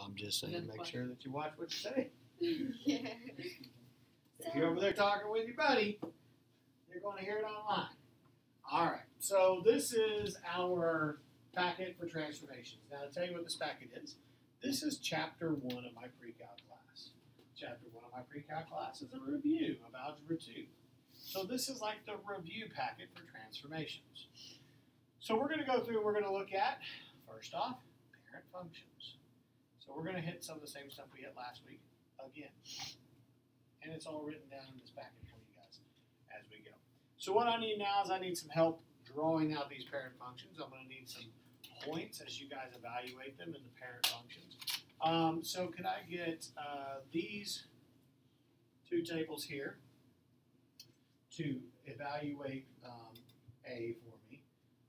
I'm just saying, make sure that you watch what you say. Yeah. If you're over there talking with your buddy, you're going to hear it online. All right, so this is our packet for transformations. Now, to tell you what this packet is, this is Chapter 1 of my pre-calc class. Chapter 1 of my pre-calc class is a review of Algebra 2. So this is like the review packet for transformations. So we're going to go through and we're going to look at, first off, parent functions. So we're going to hit some of the same stuff we hit last week again. And it's all written down in this packet for you guys as we go. So what I need now is I need some help drawing out these parent functions. I'm going to need some points as you guys evaluate them in the parent functions. So could I get these two tables here to evaluate A for me?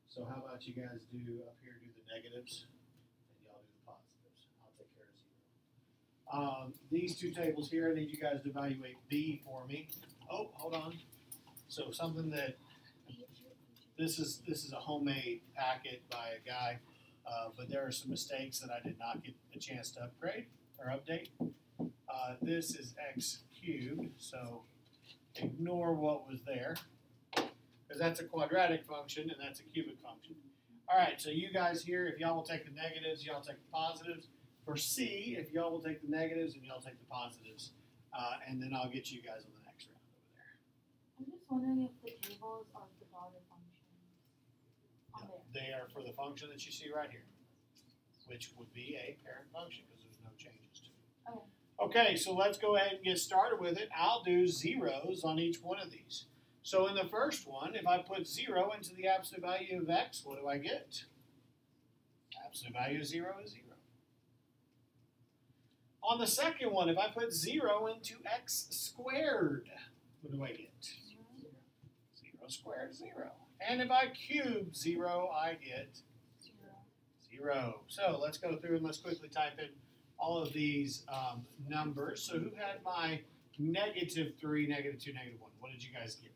So how about you guys do up here, do the negatives, and y'all do the positives. I'll take care of 0. These two tables here, I need you guys to evaluate B for me. Oh, hold on. So something that, this is a homemade packet by a guy, but there are some mistakes that I did not get a chance to upgrade or update. This is x cubed, so ignore what was there, because that's a quadratic function and that's a cubic function. All right, so you guys here, if y'all will take the negatives, y'all take the positives. For C, if y'all will take the negatives and y'all take the positives, and then I'll get you guys on the next round over there. I'm just wondering if the tables are the daughter functions on there. They are for the function that you see right here, which would be a parent function because there's no changes to it. Okay. Okay, so let's go ahead and get started with it. I'll do zeros on each one of these. So in the first one, if I put 0 into the absolute value of x, what do I get? Absolute value of 0 is 0. On the second one, if I put 0 into x squared, what do I get? 0 squared is 0. And if I cube 0, I get 0. So let's go through and let's quickly type in all of these numbers. So who had my -3, -2, -1? What did you guys get?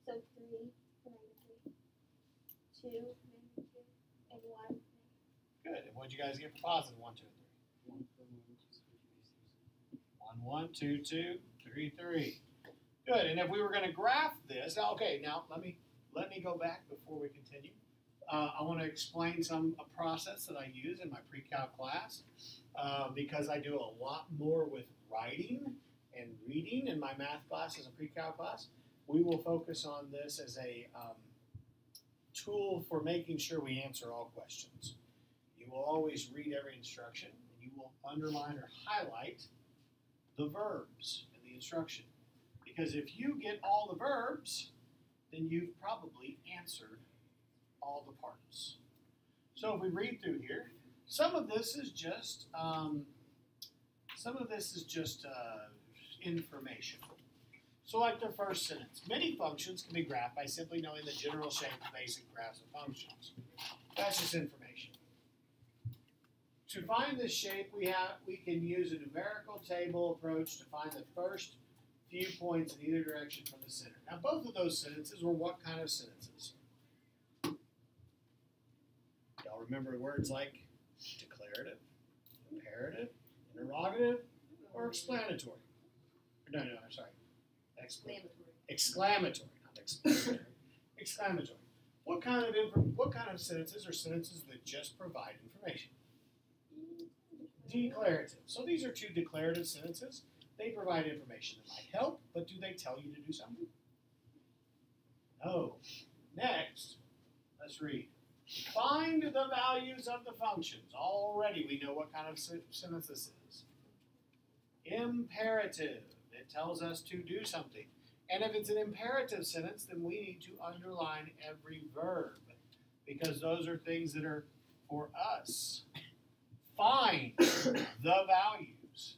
So 3, -3, 2, -2, and 1. Good. And what did you guys get for positive? 1, 2, and 3. 1, 1, 2, 2, 3, 3. Good. And if we were going to graph this, okay. Now let me go back before we continue. I want to explain a process that I use in my pre-calc class because I do a lot more with writing and reading in my math class as a pre-calc class. We will focus on this as a tool for making sure we answer all questions. You will always read every instruction, and you will underline or highlight the verbs in the instruction. Because if you get all the verbs, then you've probably answered all the parts. So if we read through here, some of this is just information. So like the first sentence, many functions can be graphed by simply knowing the general shape of basic graphs of functions. That's just information. To find this shape, we can use a numerical table approach to find the first few points in either direction from the center. Now both of those sentences were what kind of sentences? Y'all remember words like declarative, imperative, interrogative, or explanatory? No, I'm sorry. Exclamatory, not explanatory. Exclamatory. What kind of sentences are sentences that just provide information? Declarative. So these are two declarative sentences. They provide information that might help, but do they tell you to do something? No. Next, let's read. Find the values of the functions. Already we know what kind of sentence this is. Imperative. It tells us to do something. And if it's an imperative sentence, then we need to underline every verb because those are things that are for us. Find the values.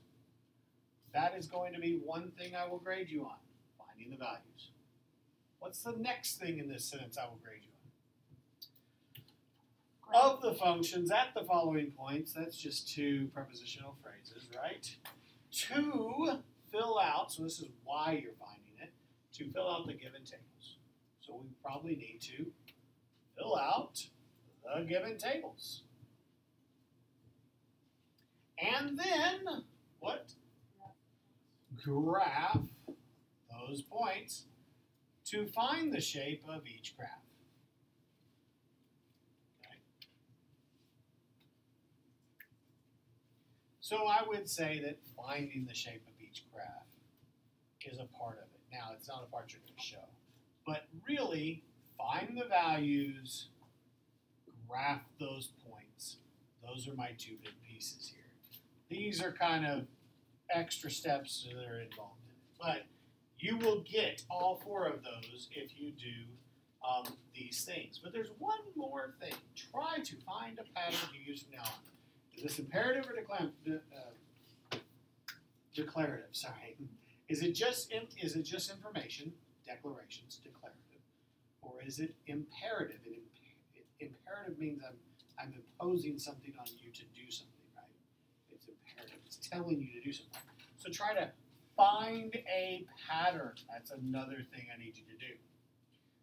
That is going to be one thing I will grade you on, finding the values. What's the next thing in this sentence I will grade you on? Of the functions at the following points, that's just two prepositional phrases, right? To fill out, so this is why you're finding it, to fill out the given tables. So we probably need to fill out the given tables. And then, what? Graph those points to find the shape of each graph. Okay. So I would say that finding the shape of each graph is a part of it. Now, it's not a part you're going to show. But really, find the values, graph those points. Those are my two big pieces here. These are kind of extra steps that are involved in it. But you will get all four of those if you do these things. But there's one more thing. Try to find a pattern to use from now on. Is this imperative or declarative? Sorry. Is it just information, declarations, declarative, or is it imperative? Imperative means I'm imposing something on you to do something, right? It's imperative. It's telling you to do something. So try to find a pattern. That's another thing I need you to do.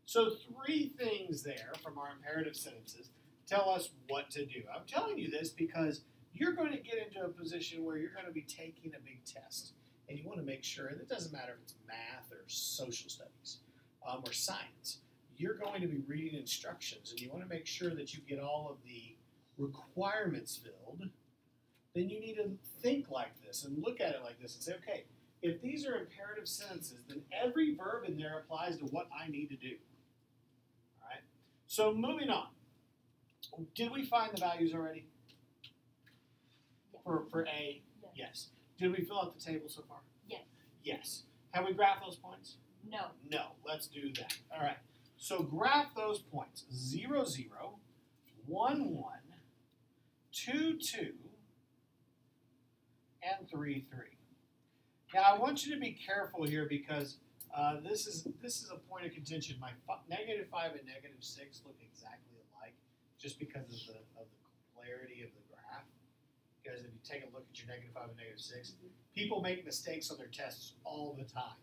So three things there from our imperative sentences tell us what to do. I'm telling you this because you're going to get into a position where you're going to be taking a big test. And you want to make sure, and it doesn't matter if it's math or social studies or science, you're going to be reading instructions and you want to make sure that you get all of the requirements filled. Then you need to think like this and look at it like this and say, okay, if these are imperative sentences, then every verb in there applies to what I need to do. All right? So moving on. Did we find the values already? For A? Yes. Did we fill out the table so far? Yes. Yes. Have we graphed those points? No. No. Let's do that. All right. So graph those points. 0, 0, 1, 1, 2, 2, and 3, 3. Now I want you to be careful here because this is a point of contention. My -5 and -6 look exactly alike just because of the clarity of the graph. Because if you take a look at your -5 and -6, people make mistakes on their tests all the time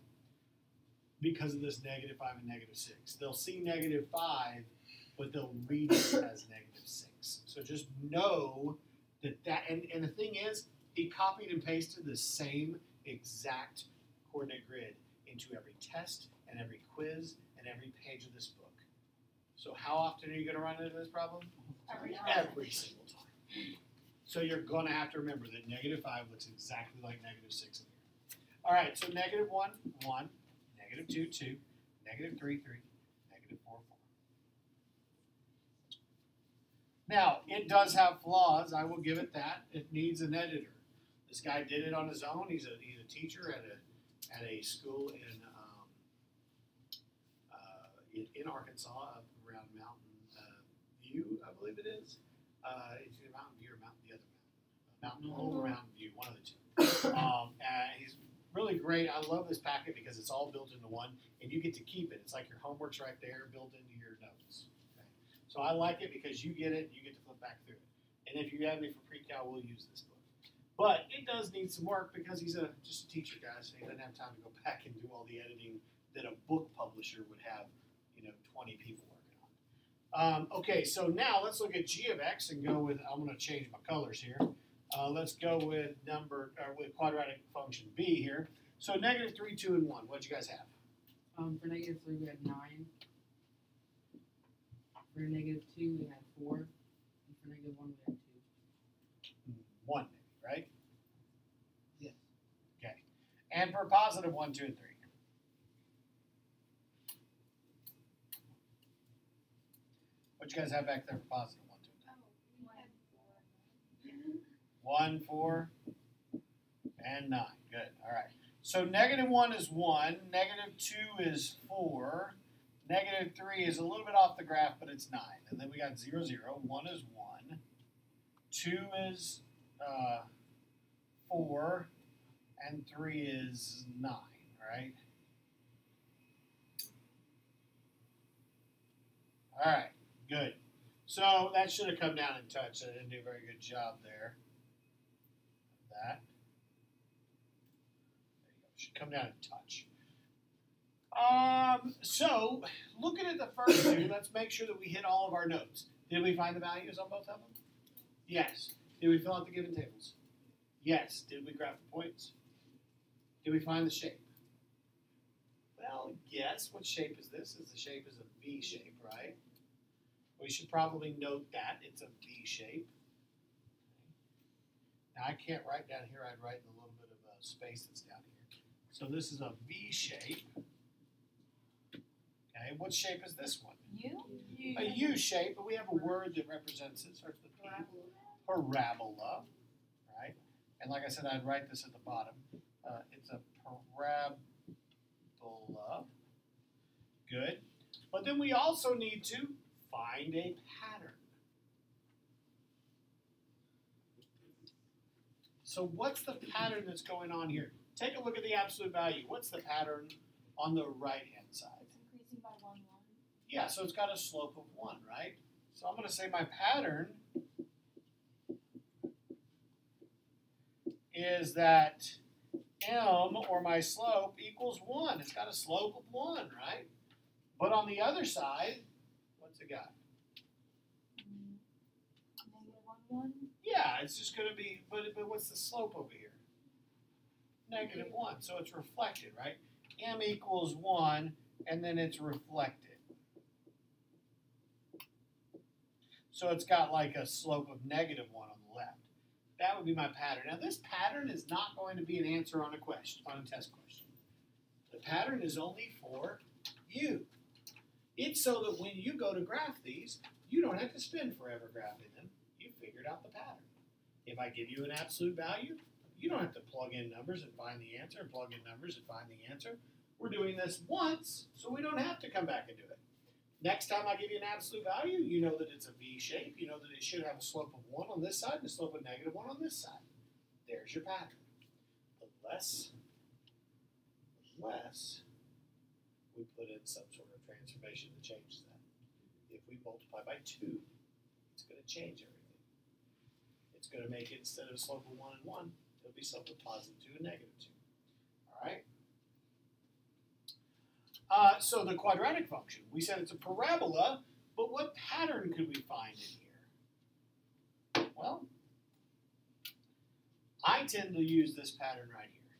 because of this -5 and -6. They'll see -5, but they'll read it as -6. So just know that, and the thing is, he copied and pasted the same exact coordinate grid into every test and every quiz and every page of this book. So how often are you going to run into this problem? Every single time. So you're going to have to remember that -5 looks exactly like -6 in here. All right, so -1, 1, -2, 2, -3, 3, -4, 4. Now, it does have flaws. I will give it that. It needs an editor. This guy did it on his own. He's a teacher at a school in Arkansas, up around Mountain View, I believe it is. It's either Mountain View or the other mountain. Mountain View, one of the two. And he's really great. I love this packet because it's all built into one, and you get to keep it. It's like your homework's right there, built into your notes. Okay? So I like it because you get it, you get to flip back through it. And if you have me for pre-cal, we'll use this book. But it does need some work because he's just a teacher, guys, so he doesn't have time to go back and do all the editing that a book publisher would have, 20 people working on. Okay, so now let's look at g of x and go with, I'm going to change my colors here. Let's go with with quadratic function b here. So -3, 2, and 1. What'd you guys have? For -3 we had 9. For -2 we had 4. And for -1 we had 2. 1, maybe, right? Yes. Okay. And for +1, 2, and 3. What you guys have back there for +1, 2, and 3? 1, 4, and 9. Good. All right. So -1 is 1, -2 is 4, -3 is a little bit off the graph, but it's 9. And then we got 0, 0. 1 is 1. 2 is 4, and 3 is 9, right? All right, good. So that should have come down in touch. I didn't do a very good job there. That. There you go. Should come down in touch. So looking at the first two, let's make sure that we hit all of our notes. Did we find the values on both of them? Yes. Did we fill out the given tables? Yes. Did we graph the points? Did we find the shape? Well, yes. What shape is this? The shape is a V shape, right? We should probably note that it's a V shape. Now I can't write down here. I'd write in a little bit of a space that's down here. So this is a V shape. Okay, what shape is this one? U? A U shape, but we have a word that represents it. Starts with P. Parabola, right? And like I said, I'd write this at the bottom. It's a parabola. Good. But then we also need to find a pattern. So what's the pattern that's going on here? Take a look at the absolute value. What's the pattern on the right-hand side? It's increasing by 1, 1. Yeah, so it's got a slope of 1, right? So I'm going to say my pattern is that m, or my slope, equals 1. It's got a slope of 1, right? But on the other side, what's it got? -1, 1. Yeah, it's just going to be, but what's the slope over here? -1, so it's reflected, right? M equals 1, and then it's reflected. So it's got like a slope of -1 on the left. That would be my pattern. Now this pattern is not going to be an answer on a question, on a test question. The pattern is only for you. It's so that when you go to graph these, you don't have to spend forever graphing them. You figured out the pattern. If I give you an absolute value, you don't have to plug in numbers and find the answer, and plug in numbers and find the answer. We're doing this once, so we don't have to come back and do it. Next time I give you an absolute value, you know that it's a V shape. You know that it should have a slope of 1 on this side and a slope of -1 on this side. There's your pattern. Unless we put in some sort of transformation that changes that. If we multiply by 2, it's going to change everything. It's going to make it, instead of a slope of 1 and 1, it'll be slope of +2 and -2. All right? So the quadratic function, we said it's a parabola, but what pattern could we find in here? Well, I tend to use this pattern right here.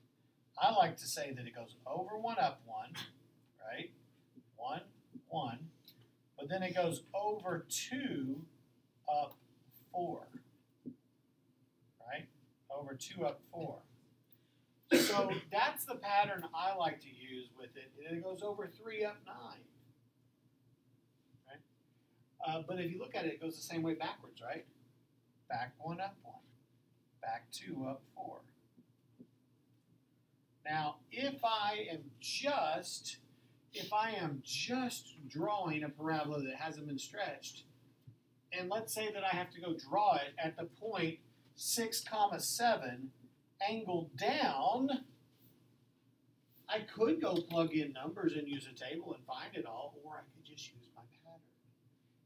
I like to say that it goes over 1, up 1, right? 1, 1, but then it goes over 2, up 4, right? Over 2, up 4. So that's the pattern I like to use with it. And it goes over 3, up 9. Right? But if you look at it, it goes the same way backwards, right? Back 1, up 1. Back 2, up 4. Now, if I am just drawing a parabola that hasn't been stretched, and let's say that I have to go draw it at the point 6, 7, angled down, I could go plug in numbers and use a table and find it all, or I could just use my pattern.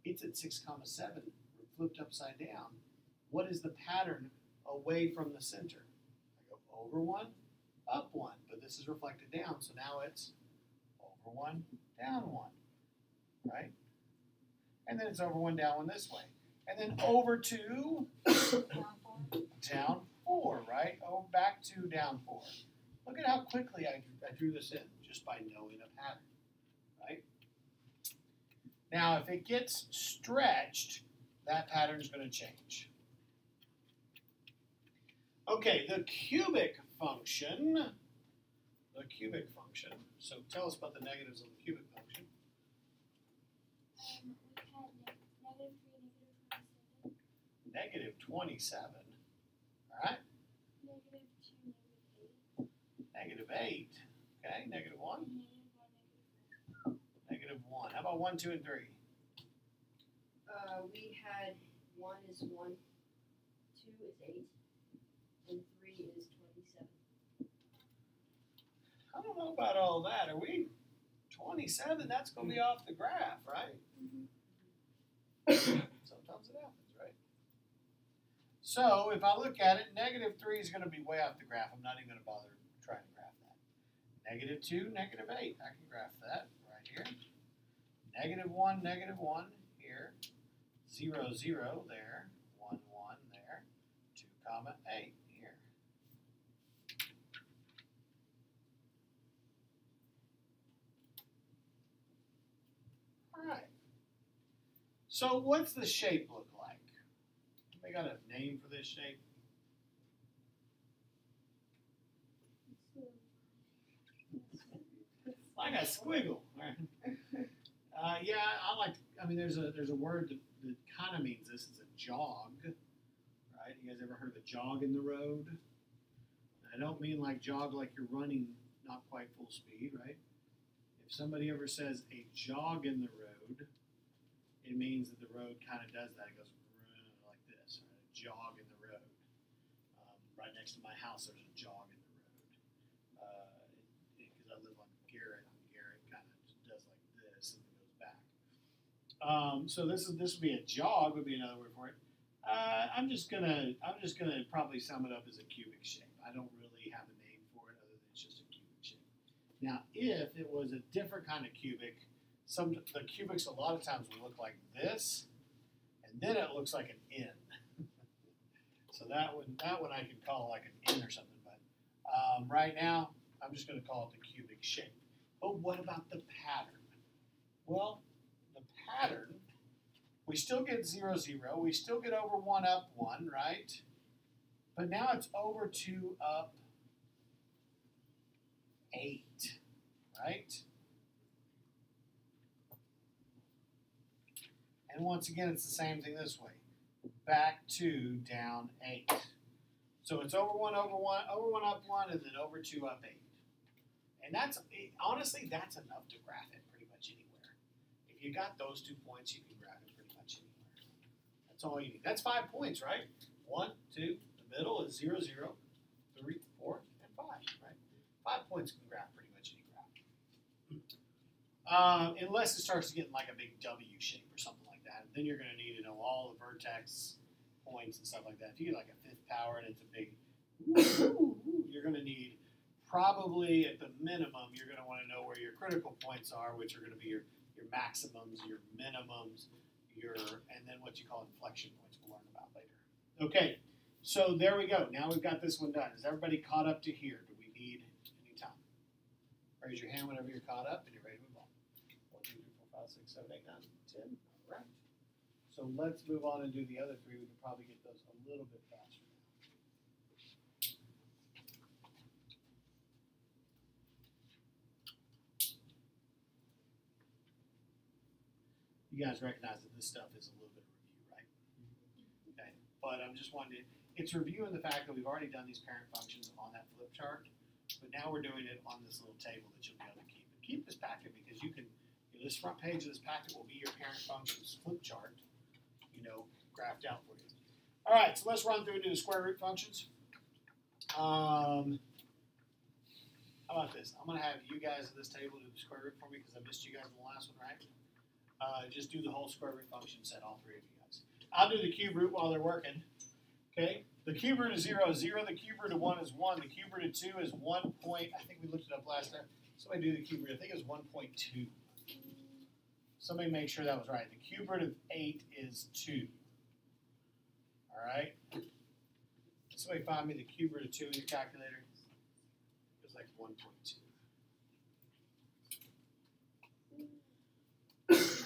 It's at 6, 7, flipped upside down. What is the pattern away from the center? I go over 1, up 1, but this is reflected down, so now it's over 1, down 1, right? And then it's over 1, down 1 this way. And then over 2, down 4, right? Oh, back 2, down 4. Look at how quickly I drew this in just by knowing a pattern, right? Now, if it gets stretched, that pattern is going to change. Okay, the cubic function. The cubic function. So tell us about the negatives of the cubic function. We had -3, -27. All right. -2, -8. Okay, -1. -1. How about 1, 2, and 3? We had 1 is 1, 2 is 8, and 3 is 27. I don't know about all that. Are we 27? That's going to be off the graph, right? Sometimes it happens, right? So if I look at it, -3 is going to be way off the graph. I'm not even going to bother trying to graph that. -2, -8. I can graph that right here. -1, -1 here. 0, 0 there, 1, 1 there, 2, comma 8 here. All right. So what's the shape look like? We got a name for this shape? Like a squiggle. Yeah, I mean, there's a word that kind of means this. It's a jog, right? You guys ever heard of a jog in the road? I don't mean like jog like you're running not quite full speed, right? If somebody ever says a jog in the road, it means that the road kind of does that. It goes like this, right? A jog in the road. Right next to my house, there's a jog in the road. Because I live on Garrett. Garrett kind of does like this and then goes back. So this would be a jog. Would be another word for it. I'm just gonna probably sum it up as a cubic shape. I don't really have a name for it other than it's just a cubic shape. Now, if it was a different kind of cubic, the cubics a lot of times will look like this, and then it looks like an N. So that one I could call like an N or something. But right now, I'm just going to call it the cubic shape. But what about the pattern? Well, the pattern, we still get 0, 0. We still get over 1 up 1, right? But now it's over 2 up 8, right? And once again, it's the same thing this way. Back 2, down 8. So it's over 1, over 1, over 1 up 1, and then over 2 up 8. And honestly, that's enough to graph it pretty much anywhere. If you got those 2 points, you can graph it pretty much anywhere. That's all you need. That's 5 points, right? 1, 2, the middle is 0, 0, 3, 4, and 5, right? 5 points can graph pretty much any graph. Unless it starts to get like a big W shape or something like that. Then you're going to need to know all the vertex points and stuff like that. If you get like a 5th power and it's a big, you're going to need probably at the minimum, you're going to want to know where your critical points are, which are going to be your maximums, your minimums, and then what you call inflection points we'll learn about later. Okay, so there we go. Now we've got this one done. Is everybody caught up to here? Do we need any time? Raise your hand whenever you're caught up and you're ready to move on. 1, 2, 3, 4, 5, 6, 7, 8, 9, 10. All right. So let's move on and do the other 3. We can probably get those a little bit faster. You guys recognize that this stuff is a little bit of review, right? Okay. But I'm just wanting to, it's reviewing the fact that we've already done these parent functions on that flip chart, but now we're doing it on this little table that you'll be able to keep. And keep this packet because you can, this front page of this packet will be your parent functions flip chart, graphed out for you. All right, so let's run through and do the square root functions. How about this? I'm going to have you guys at this table do the square root for me because I missed you guys in the last one, right? Just do the whole square root function set, all 3 of you guys. I'll do the cube root while they're working. Okay? The cube root of 0 is 0. The cube root of 1 is 1. The cube root of 2 is 1 point. I think we looked it up last time. Somebody do the cube root. I think it was 1.2. Somebody make sure that was right. The cube root of 8 is 2. All right? Somebody find me the cube root of 2 in your calculator. It's like 1.2. It's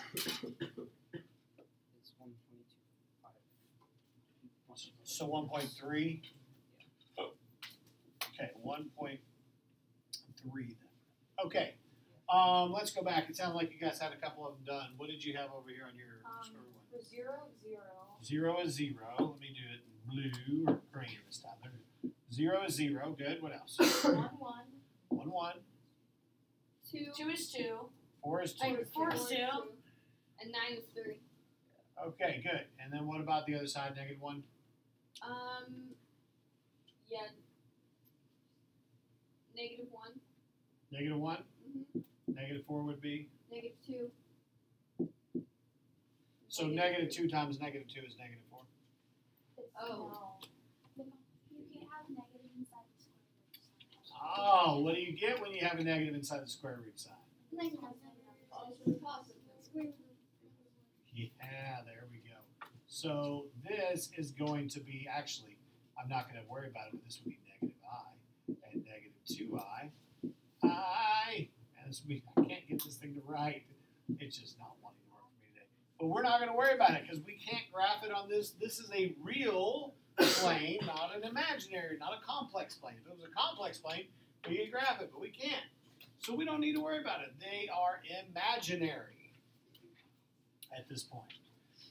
1.25. So 1.3? Okay, 1.3 then. Okay, let's go back. It sounded like you guys had a couple of them done. What did you have over here on your square root one? For 0, 0. 0 is 0. Let me do it in blue or green this time. 0 is 0. Good. What else? 1, 1. 1, 1. 2 is 2. 4 is 2. 4 is 2. And 9 is 3. Okay, good. And then what about the other side, negative 1? Yeah. Negative 1. Negative 1? Mm-hmm. Negative 4 would be? Negative 2. So negative 2 times negative 2 is negative 4. Oh. No. You can have negative inside the square root side. Oh, what do you get when you have a negative inside the square root side? Negative. Positive. Yeah, there we go. So this is going to be, actually, I'm not going to worry about it, but this would be negative I and negative 2I. And this would be, I can't get this thing to write. It's just not wanting to work for me today. But we're not going to worry about it because we can't graph it on this. This is a real plane, not an imaginary, not a complex plane. If it was a complex plane, we could graph it, but we can't. So we don't need to worry about it. They are imaginary at this point.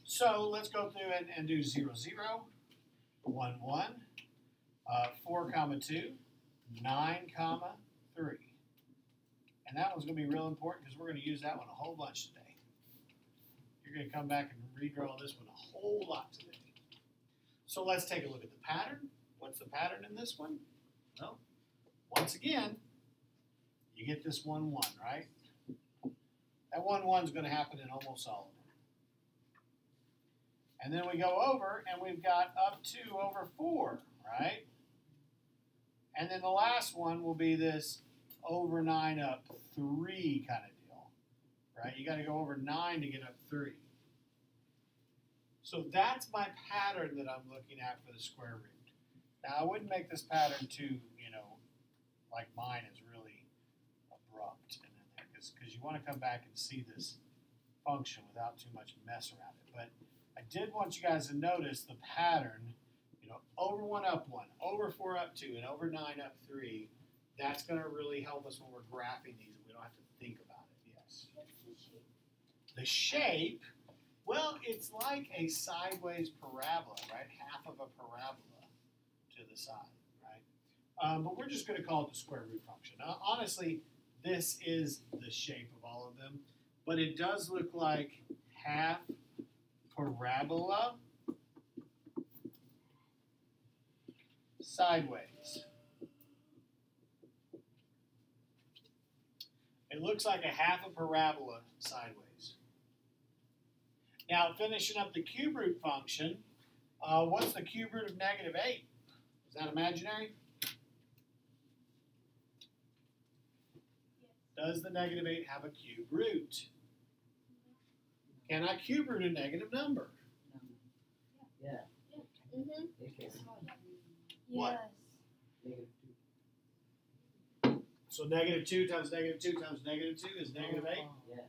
So let's go through and do 0, 0, 1, 1, 4, 2, 9, 3. And that one's going to be real important because we're going to use that one a whole bunch today. You're going to come back and redraw this one a whole lot today. So let's take a look at the pattern. What's the pattern in this one? Well, once again, you get this 1, 1, right? That 1, 1 is going to happen in almost all of them. And then we go over, and we've got up 2 over 4, right? And then the last one will be this over 9 up 3 kind of deal, right? You got to go over 9 to get up 3. So that's my pattern that I'm looking at for the square root. Now, I wouldn't make this pattern too, like mine is really abrupt, because you want to come back and see this function without too much mess around it. But I did want you guys to notice the pattern, over 1 up 1, over 4 up 2, and over 9 up 3. That's going to really help us when we're graphing these. We don't have to think about it. Yes? What's the shape? The shape, well, it's like a sideways parabola, right? Half of a parabola to the side, right? But we're just going to call it the square root function. Now, honestly, this is the shape of all of them, but it does look like half parabola sideways. It looks like a half a parabola sideways. Now, finishing up the cube root function, what's the cube root of negative 8? Is that imaginary? Does the negative 8 have a cube root? Can I cube root a negative number? Yeah. Mm-hmm. What? Yes. -2. So negative 2 times negative 2 times negative 2 is negative 8? Yes.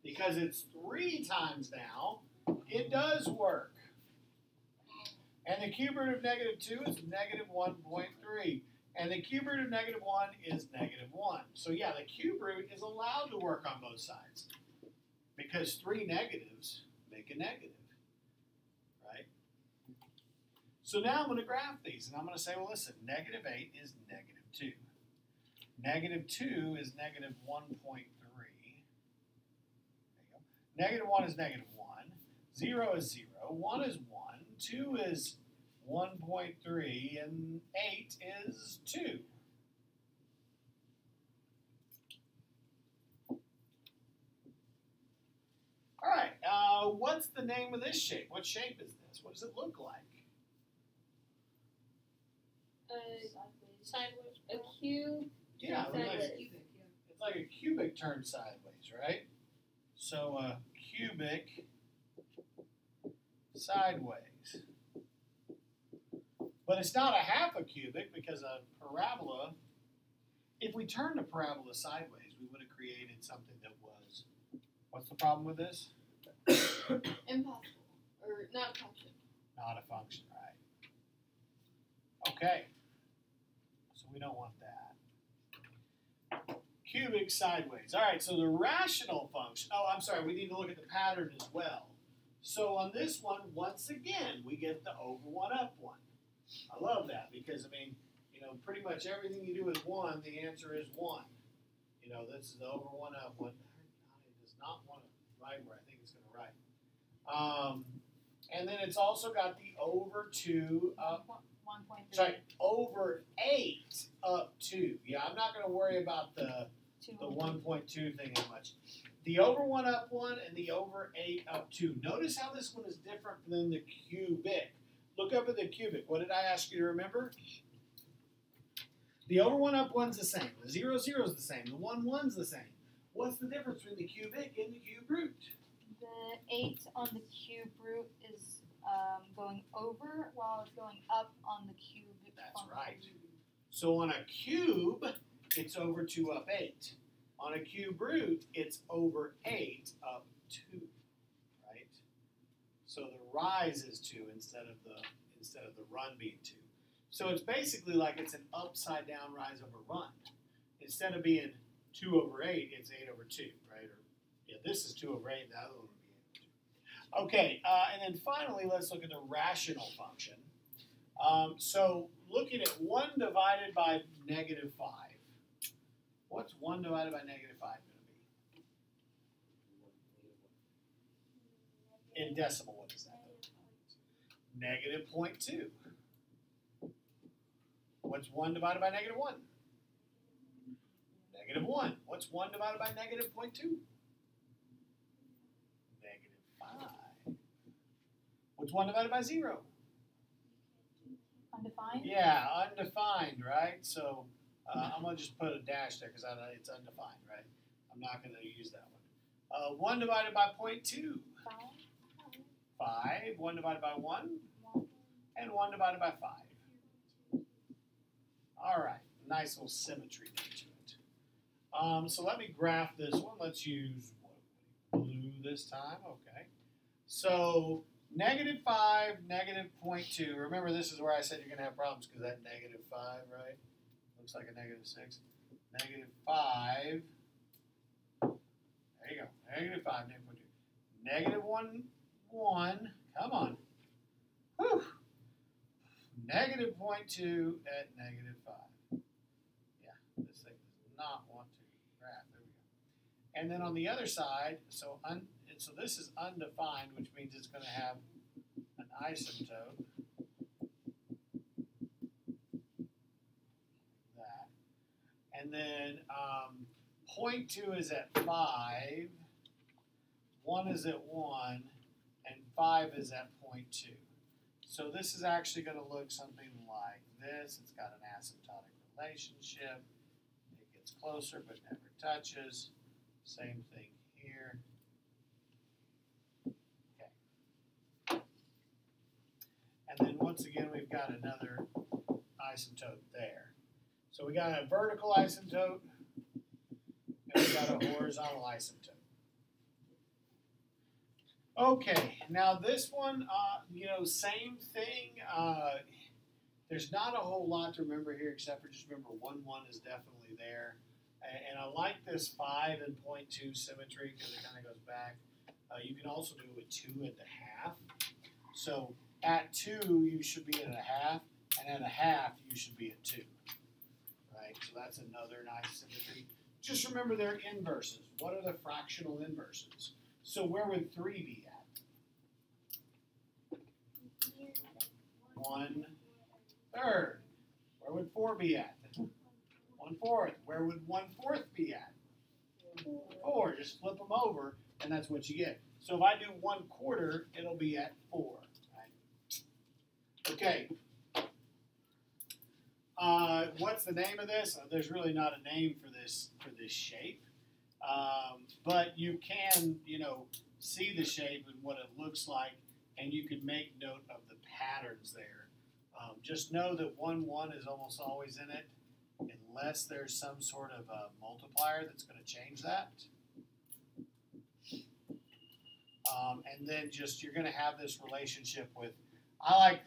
Because it's 3 times now, it does work. And the cube root of negative 2 is negative 1.3. And the cube root of negative 1 is negative 1. So yeah, the cube root is allowed to work on both sides. Because 3 negatives make a negative. Right? So now I'm going to graph these. And I'm going to say, well, listen, negative 8 is negative 2. Negative 2 is negative 1.3. There you go. Negative 1 is negative 1. 0 is 0. 1 is 1. 2 is 1.3. And 8 is 2. All right. What's the name of this shape? What shape is this? What does it look like? Sideways. A cube. Yeah, Sideways. it's like a cubic turned sideways, right? So a cubic sideways. But it's not a half a cubic because a parabola, if we turned a parabola sideways, we would have created something that was, what's the problem with this? Impossible. Or not a function. Not a function, right? Okay. So we don't want that. Cubic sideways. All right, so the rational function, oh, I'm sorry, we need to look at the pattern as well. So on this one, once again, we get the over 1 up 1. I love that because, pretty much everything you do with 1, the answer is 1. This is the over 1 up 1. It does not want to write where I think it's going to write. And then it's also got the over 2 up 1.3. Sorry, over 8 up 2. Yeah, I'm not going to worry about the 1.2 thing as much. The over 1 up 1 and the over 8 up 2. Notice how this one is different than the cubic. Look up at the cubic. What did I ask you to remember? The over 1 up 1's the same. The 0, 0 is the same. The 1, 1's the same. What's the difference between the cubic and the cube root? The 8 on the cube root is going over while it's going up on the cube. That's right. So on a cube, it's over 2 up 8. On a cube root, it's over 8 up 2, right? So the rise is 2 instead of the run being 2. So it's basically like it's an upside down rise over run. Instead of being 2 over 8, it's 8 over 2, right? Or yeah, this is 2 over 8, the other one would be 8 over 2. Okay, and then finally, let's look at the rational function. So looking at 1 divided by negative 5. What's 1 divided by negative 5 going to be? In decimal, what is that? Negative 0.2. What's 1 divided by negative 1? Negative 1. What's 1 divided by negative 0.2? Negative 5. What's 1 divided by 0? Undefined? Yeah, undefined, right? So I'm going to just put a dash there because it's undefined, right? I'm not going to use that one. 1 divided by 0.2. 5. 1 divided by 1. And 1 divided by 5. All right, nice little symmetry there to it. So let me graph this one. Let's use blue this time. Okay. So negative 5, negative 0.2. Remember, this is where I said you're going to have problems because that negative 5, right? Looks like a negative 6. Negative 5. There you go. Negative 5, negative 0.2. Negative 1, 1. Come on. Whew. Negative 0.2 at negative 5. Yeah, this thing does not want to graph. There we go. And then on the other side, so this is undefined, which means it's going to have an asymptote. That. And then 0.2 is at 5, 1 is at 1, and 5 is at 0.2. So this is actually going to look something like this. It's got an asymptotic relationship. It gets closer but never touches. Same thing here. Okay. And then once again, we've got another asymptote there. So we got a vertical asymptote, and we got a horizontal asymptote. Okay, now this one, same thing. There's not a whole lot to remember here except for just remember 1, 1 is definitely there. And I like this 5 and 0.2 symmetry because it kind of goes back. You can also do it with 2 at the half. So at 2, you should be at a half, and at a half, you should be at 2. Right? So that's another nice symmetry. Just remember their inverses. What are the fractional inverses? So where would 3 be at? 1/3. Where would 4 be at? 1/4. Where would 1/4 be at? 4. Just flip them over, and that's what you get. So if I do 1/4, it'll be at 4. Right? Okay. What's the name of this? There's really not a name for this shape. But you can, see the shape and what it looks like, and you can make note of the patterns there. Just know that 1, 1 is almost always in it, unless there's some sort of a multiplier that's going to change that. And then you're going to have this relationship with, I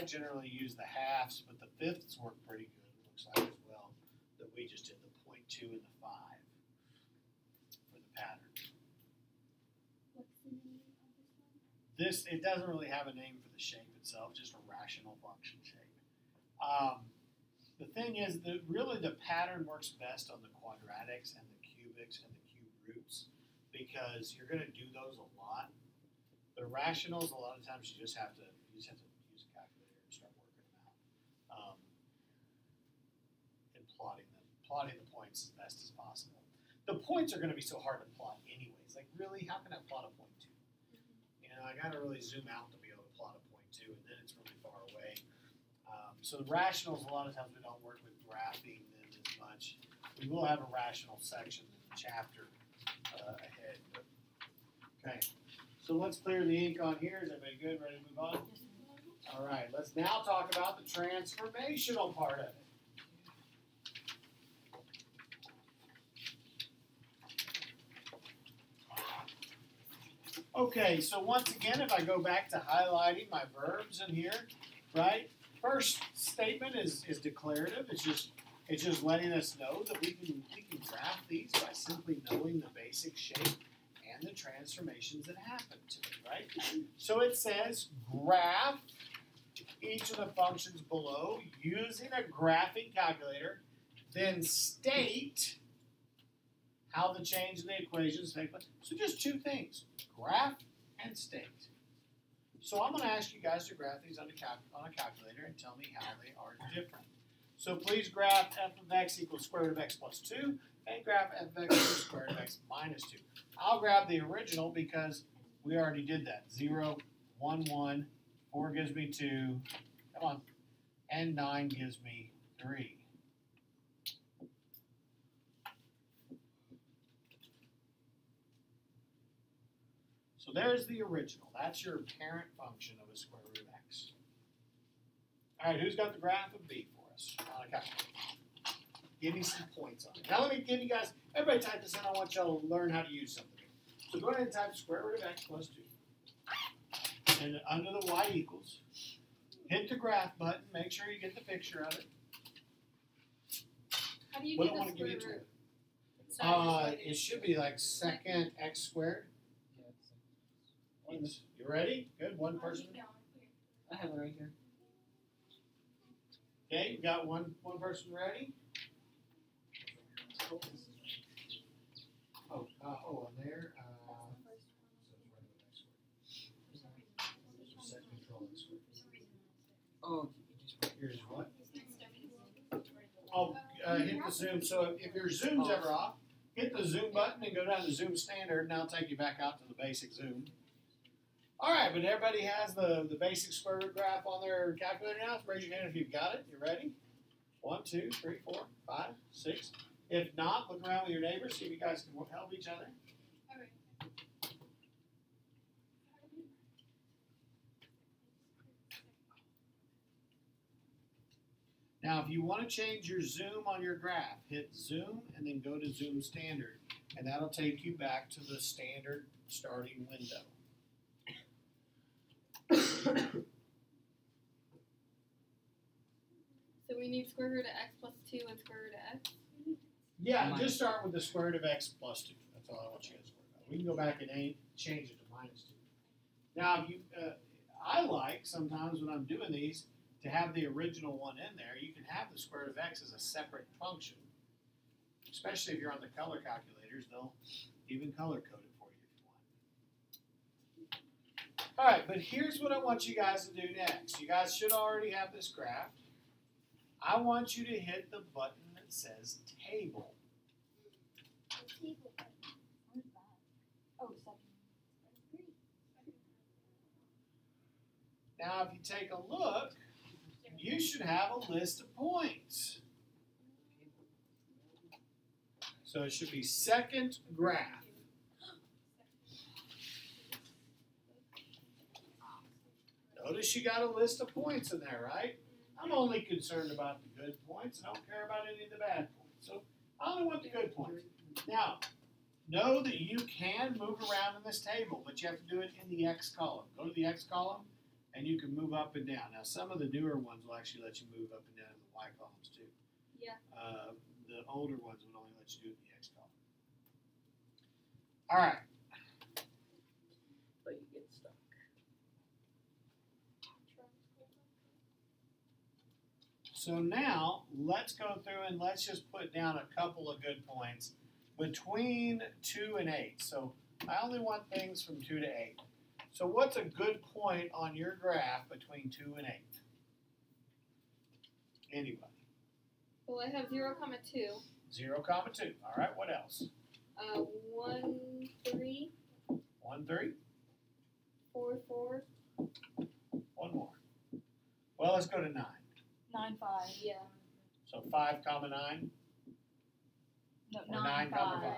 generally use the halves, but the fifths work pretty good, it looks like as well, that we just did the 0.2 and the 5 for the pattern. What's the name of this one? It doesn't really have a name for the shape itself, just a rational function shape. The thing is that really the pattern works best on the quadratics and the cubics and the cube roots because you're going to do those a lot. The rationals, a lot of times you just have to use a calculator and start working them out and plotting the points as best as possible. The points are going to be so hard to plot anyways. Like really, how can I plot a point 2? I got to really zoom out to be able to plot a point 2, and then it's really far away. So the rationals, a lot of times we don't work with graphing them as much. We will have a rational section in the chapter ahead. But, okay, So let's clear the ink on here. Is everybody good? Ready to move on? All right, let's now talk about the transformational part of it. Okay, so once again, if I go back to highlighting my verbs in here, right? First statement is declarative. It's just letting us know that we can graph these by simply knowing the basic shape and the transformations that happen to it, right? So it says graph each of the functions below using a graphing calculator, then state how the change in the equations take place. So just two things, graph and state. So I'm going to ask you guys to graph these on a calculator and tell me how they are different. So please graph f of x equals square root of x plus 2 and graph f of x equals square root of x minus 2. I'll grab the original because we already did that. 0, 1, 1, 4 gives me 2, come on, and 9 gives me 3. So there's the original. That's your parent function of a square root of x. All right, who's got the graph of b for us on a calculator? Give me some points on it. Now let me give you guys, everybody type this in. I want y'all to learn how to use something. So go ahead and type square root of x plus 2. And under the y equals, hit the graph button. Make sure you get the picture of it. How do you We do don't want the to give square you root? it should be like second x squared. You ready? Good. One person. I have it right here. Okay, you got one person ready? On there. Set control and square. Oh, Here's what? Hit the zoom. So if your zoom's ever off, hit the zoom button and go down to zoom standard, and I'll take you back out to the basic zoom. All right, but everybody has the basic square root graph on their calculator now. So raise your hand if you've got it. You ready? 1, 2, 3, 4, 5, 6. If not, look around with your neighbors, see if you guys can help each other. Now, if you want to change your zoom on your graph, hit zoom and then go to zoom standard, and that'll take you back to the standard starting window. So we need square root of x plus 2 and square root of x? Yeah, just start with the square root of x plus 2. That's all I want you guys to worry about. We can go back and change it to minus 2. Now, if you, I like sometimes when I'm doing these to have the original one in there. You can have the square root of x as a separate function, especially if you're on the color calculators. They'll even color code it for you if you want. All right, but here's what I want you guys to do next. You guys should already have this graph. I want you to hit the button that says table. Where's that? Oh, second. Now, if you take a look, you should have a list of points. So it should be second graph. Notice you got a list of points in there, right? I'm only concerned about the good points. I don't care about any of the bad points. So I only want the good points. Now, know that you can move around in this table, but you have to do it in the X column. Go to the X column, and you can move up and down. Now, some of the newer ones will actually let you move up and down in the Y columns, too. Yeah. The older ones would only let you do it in the X column. All right. But you get stuck. So now, let's go through and let's just put down a couple of good points between 2 and 8. So I only want things from 2 to 8. So what's a good point on your graph between 2 and 8? Anybody? Well, I have 0, 2. 0, 2. All right, what else? 1, 3. 1, 3. 4, 4. One more. Well, let's go to 9. 9, 5. Yeah. So 5, 9. No, Or 9, 9, 5. 5.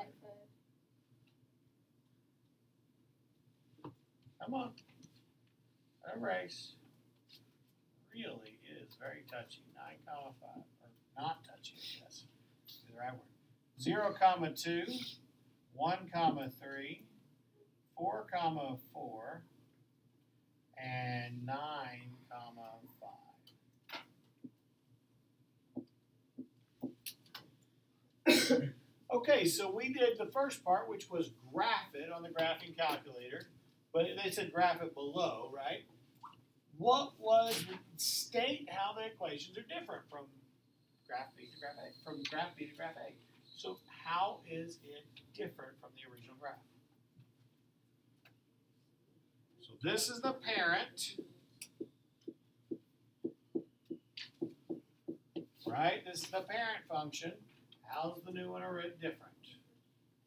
Come on. Erase. Really is very touchy. 9, 5. Or not touchy, yes. Is the right word. 0, 2, 1, 3, 4, 4, and 9, 5. Okay, so we did the first part, which was graph it on the graphing calculator, but they said graph it below, right? What was, state how the equations are different from graph B to graph A, from graph B to graph A. So how is it different from the original graph? So this is the parent, right? This is the parent function. How's the new one different?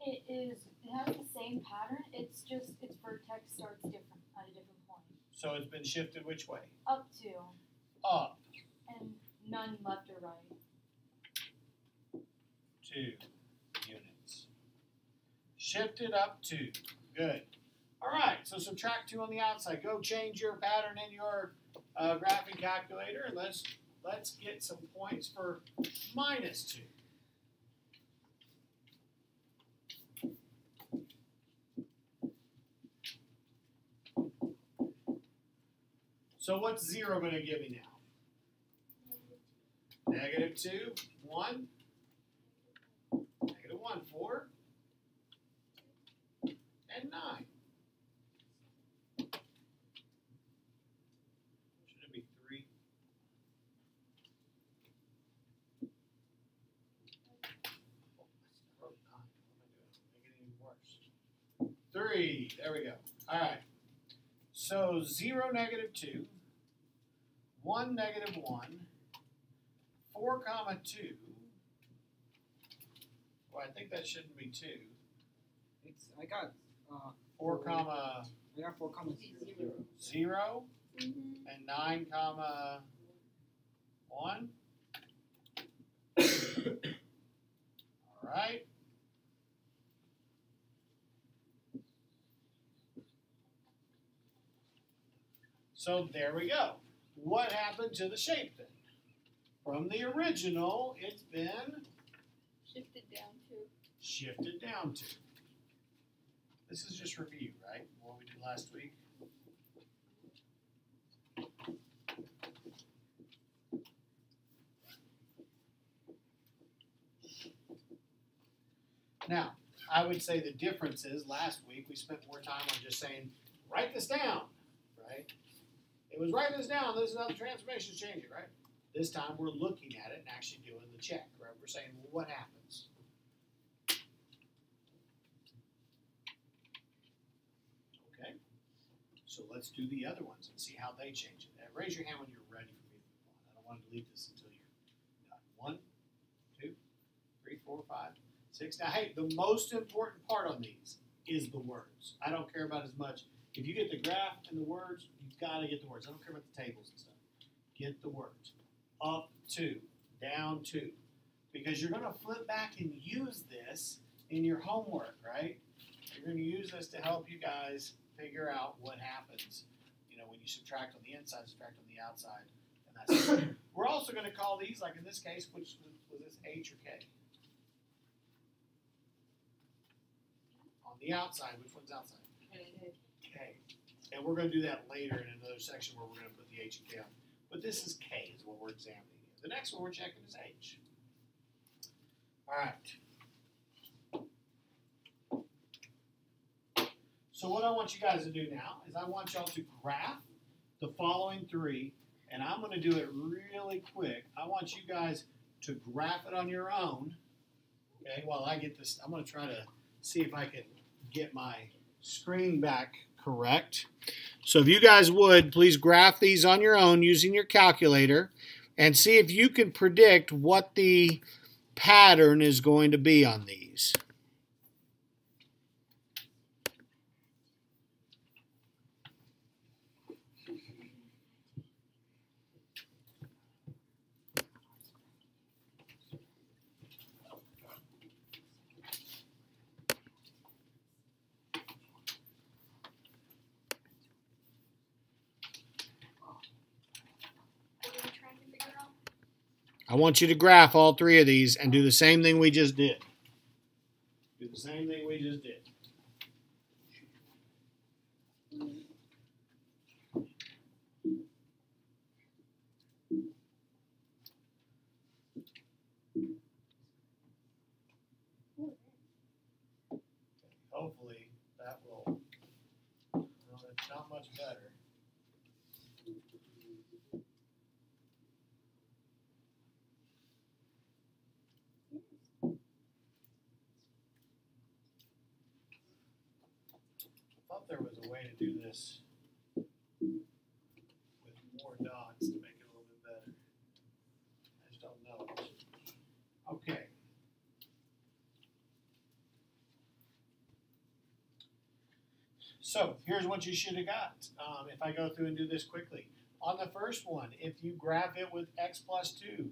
It has the same pattern, it's just its vertex starts different at a different point. So it's been shifted which way? Up to. Up. And none left or right. 2 units. Shifted up 2. Good. All right, so subtract 2 on the outside. Go change your pattern in your graphing calculator, and let's get some points for -2. So what's 0 going to give me now? -2, 1, -1, 4, and 9. Should it be 3? Oh, I wrote 9. What am I doing? Make it even worse. 3. There we go. All right. So 0, -2, 1, -1, 4, 2. Well, I think that shouldn't be 2. I got 4, I got 4, 0. 0, Mm-hmm. and 9, 1. All right. So there we go. What happened to the shape then? From the original, it's been Shifted down to. shifted down to. This is just review, right? What we did last week. Now, I would say the difference is last week we spent more time on just saying, write this down, right? It was write this down, this is how the transformations change it, right? This time we're looking at it and actually doing the check, right? We're saying, well, what happens? Okay, so let's do the other ones and see how they change it. Raise your hand when you're ready for me to move on. I don't want to delete this until you're done. 1, 2, 3, 4, 5, 6. Now, hey, the most important part on these is the words. I don't care about as much. If you get the graph and the words, you've got to get the words. I don't care about the tables and stuff. Get the words. Up 2, down 2. Because you're going to flip back and use this in your homework, right? You're going to use this to help you guys figure out what happens, you know, when you subtract on the inside, subtract on the outside, and that's it. We're also going to call these, like in this case, which was this H or K? On the outside, which one's outside? K. And we're going to do that later in another section where we're going to put the H and K on. But this is K is what we're examining here. The next one we're checking is H. All right. So what I want you guys to do now is I want y'all to graph the following 3, and I'm going to do it really quick. I want you guys to graph it on your own. Okay, while I get this, I'm going to try to see if I can get my screen back correct. So if you guys would, please graph these on your own using your calculator and see if you can predict what the pattern is going to be on these. I want you to graph all three of these and do the same thing we just did. Do the same thing we just did. Hopefully that will, well, it's not much better. I thought there was a way to do this with more dots to make it a little bit better. I just don't know. Okay. So here's what you should have got. If I go through and do this quickly. On the first one, if you graph it with x plus 2,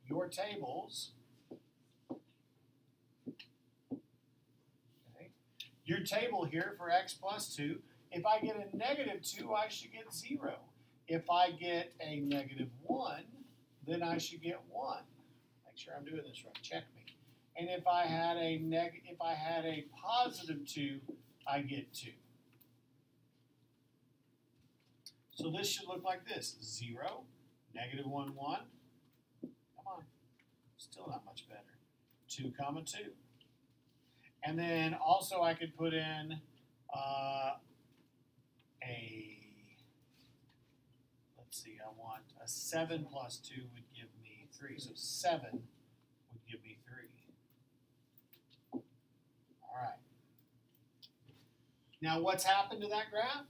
your tables, okay, your table here for x plus 2, if I get a negative 2, I should get 0. If I get a negative 1, then I should get 1. Make sure I'm doing this right. Check me. And if I had a positive 2, I get 2. So this should look like this. 0, negative 1, 1. Come on. Still not much better. 2, comma 2. And then also I could put in let's see, I want a 7 plus 2 would give me 3. So 7 would give me 3. All right. Now what's happened to that graph?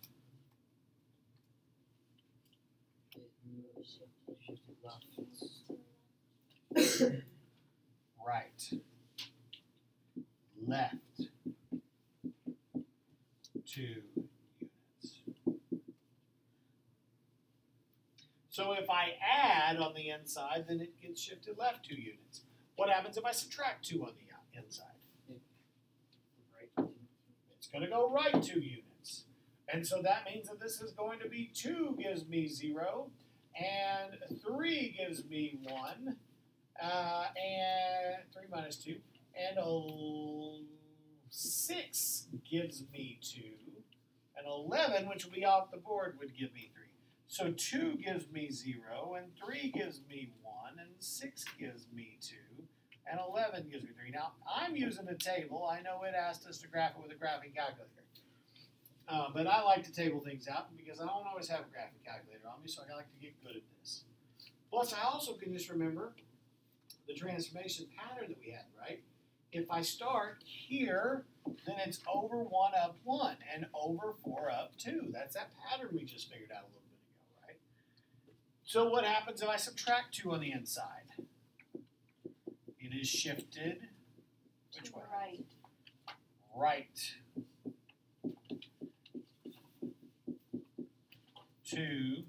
Right, left, 2 units. So if I add on the inside, then it gets shifted left 2 units. What happens if I subtract 2 on the inside? It's going to go right 2 units. And so that means that this is going to be 2 gives me 0, and 3 gives me 1, and 3 minus 2, and 6 gives me 2, and 11, which will be off the board, would give me 3. So 2 gives me 0, and 3 gives me 1, and 6 gives me 2, and 11 gives me 3. Now, I'm using a table. I know it asked us to graph it with a graphing calculator. But I like to table things out because I don't always have a graphing calculator on me, so I like to get good at this. Plus, I also can just remember the transformation pattern that we had, right? If I start here, then it's over 1 up 1 and over 4 up 2. That's that pattern we just figured out a little bit ago, right? So what happens if I subtract 2 on the inside? It is shifted which way? Right. Right. 2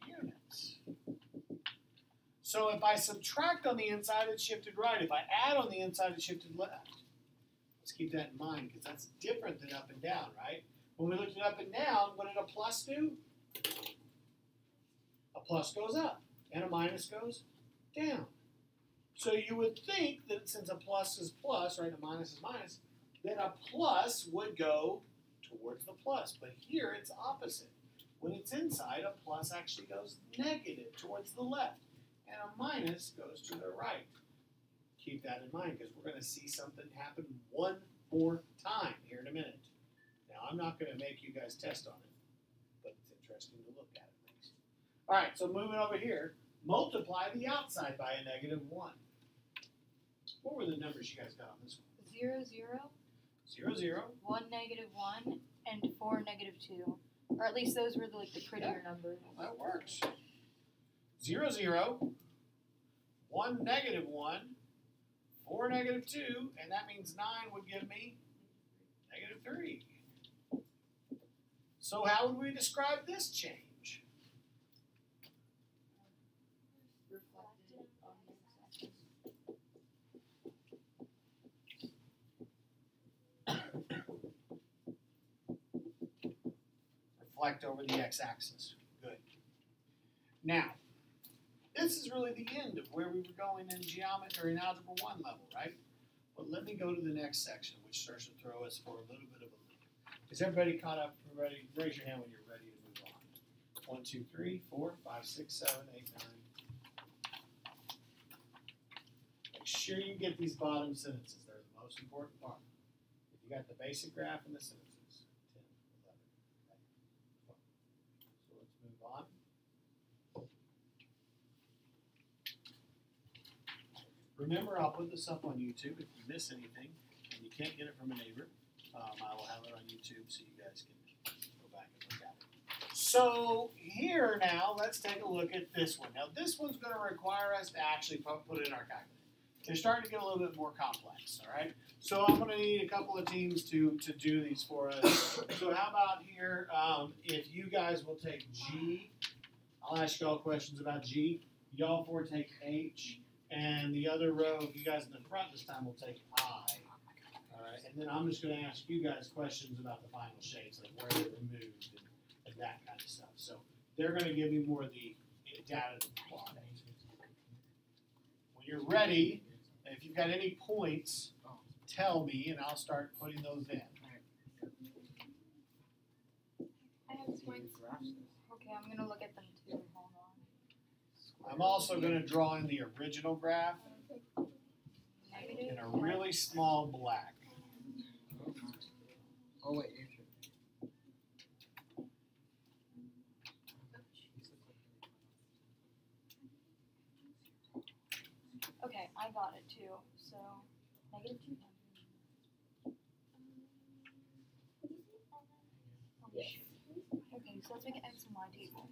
units. So if I subtract on the inside, it's shifted right. If I add on the inside, it's shifted left. Let's keep that in mind because that's different than up and down, right? When we looked at up and down, what did a plus do? A plus goes up and a minus goes down. So you would think that since a plus is plus, right, a minus is minus, then a plus would go towards the plus. But here it's opposite. When it's inside, a plus actually goes negative towards the left, and a minus goes to the right. Keep that in mind because we're going to see something happen one more time here in a minute. Now, I'm not going to make you guys test on it, but it's interesting to look at at least. All right, so moving over here, multiply the outside by a negative 1. What were the numbers you guys got on this one? 0, 0, 0, 0. 1, negative 1, and 4, negative 2. Or at least those were the prettier numbers. That works. 0, 0, 1, negative 1, 4, negative 2, and that means 9 would give me negative 3. So how would we describe this change? Reflected on the x-axis. Reflect over the x-axis. Good. Now, This is really the end of where we were going in geometry or in Algebra 1 level, right? But let me go to the next section, which starts to throw us for a little bit of a loop. Is everybody caught up? Everybody, raise your hand when you're ready to move on. 1, 2, 3, 4, 5, 6, 7, 8, 9. Make sure you get these bottom sentences. They're the most important part. If you got the basic graph and the sentences, 10, 11. Okay. So let's move on. Remember, I'll put this up on YouTube if you miss anything and you can't get it from a neighbor. I will have it on YouTube so you guys can go back and look at it. So here now, let's take a look at this one. Now this one's going to require us to actually put it in our calculator. They're starting to get a little bit more complex, all right? So I'm going to need a couple of teams to do these for us. So how about here, if you guys will take G, I'll ask y'all questions about G. Y'all four take H. And the other row, you guys in the front this time will take I. All right, and then I'm just going to ask you guys questions about the final shapes, like where they're removed and that kind of stuff. So they're going to give me more of the data to plot. When you're ready, if you've got any points, tell me, and I'll start putting those in. I have points. Okay, I'm gonna look at them too. Hold on. I'm also going to draw in the original graph Negative. in a really small black. Oh wait, Okay, I got it too. So negative 200. Okay, so let's make an X and Y table.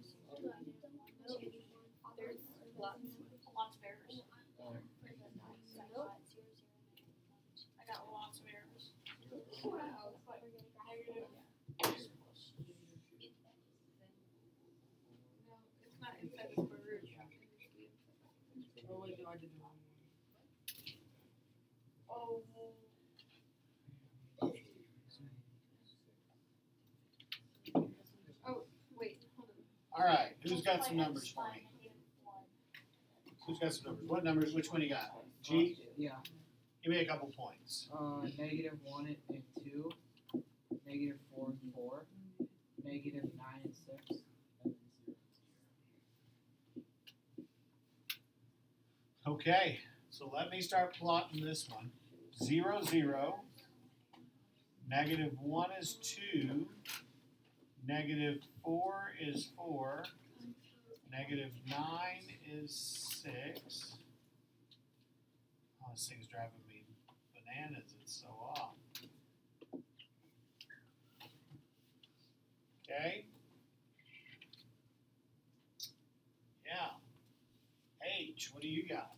There's lots. Lots of errors. I got lots of errors. No, it's not inside the square root. Oh wait, no, I did the wrong one. Oh. Oh, wait, hold on. All right, who's got some numbers for me? Who's got some numbers? What numbers? Which one you got? G? yeah. Give me a couple points. Negative 1 and 2, negative 4 and 4, negative 9 and 6, and then 0. Okay, so let me start plotting this one. 0, 0. Negative 1 is 2. Negative 4 is 4. Negative 9 is 6. Oh, this thing's driving me bananas. It's so off. Okay. Yeah. H, what do you got?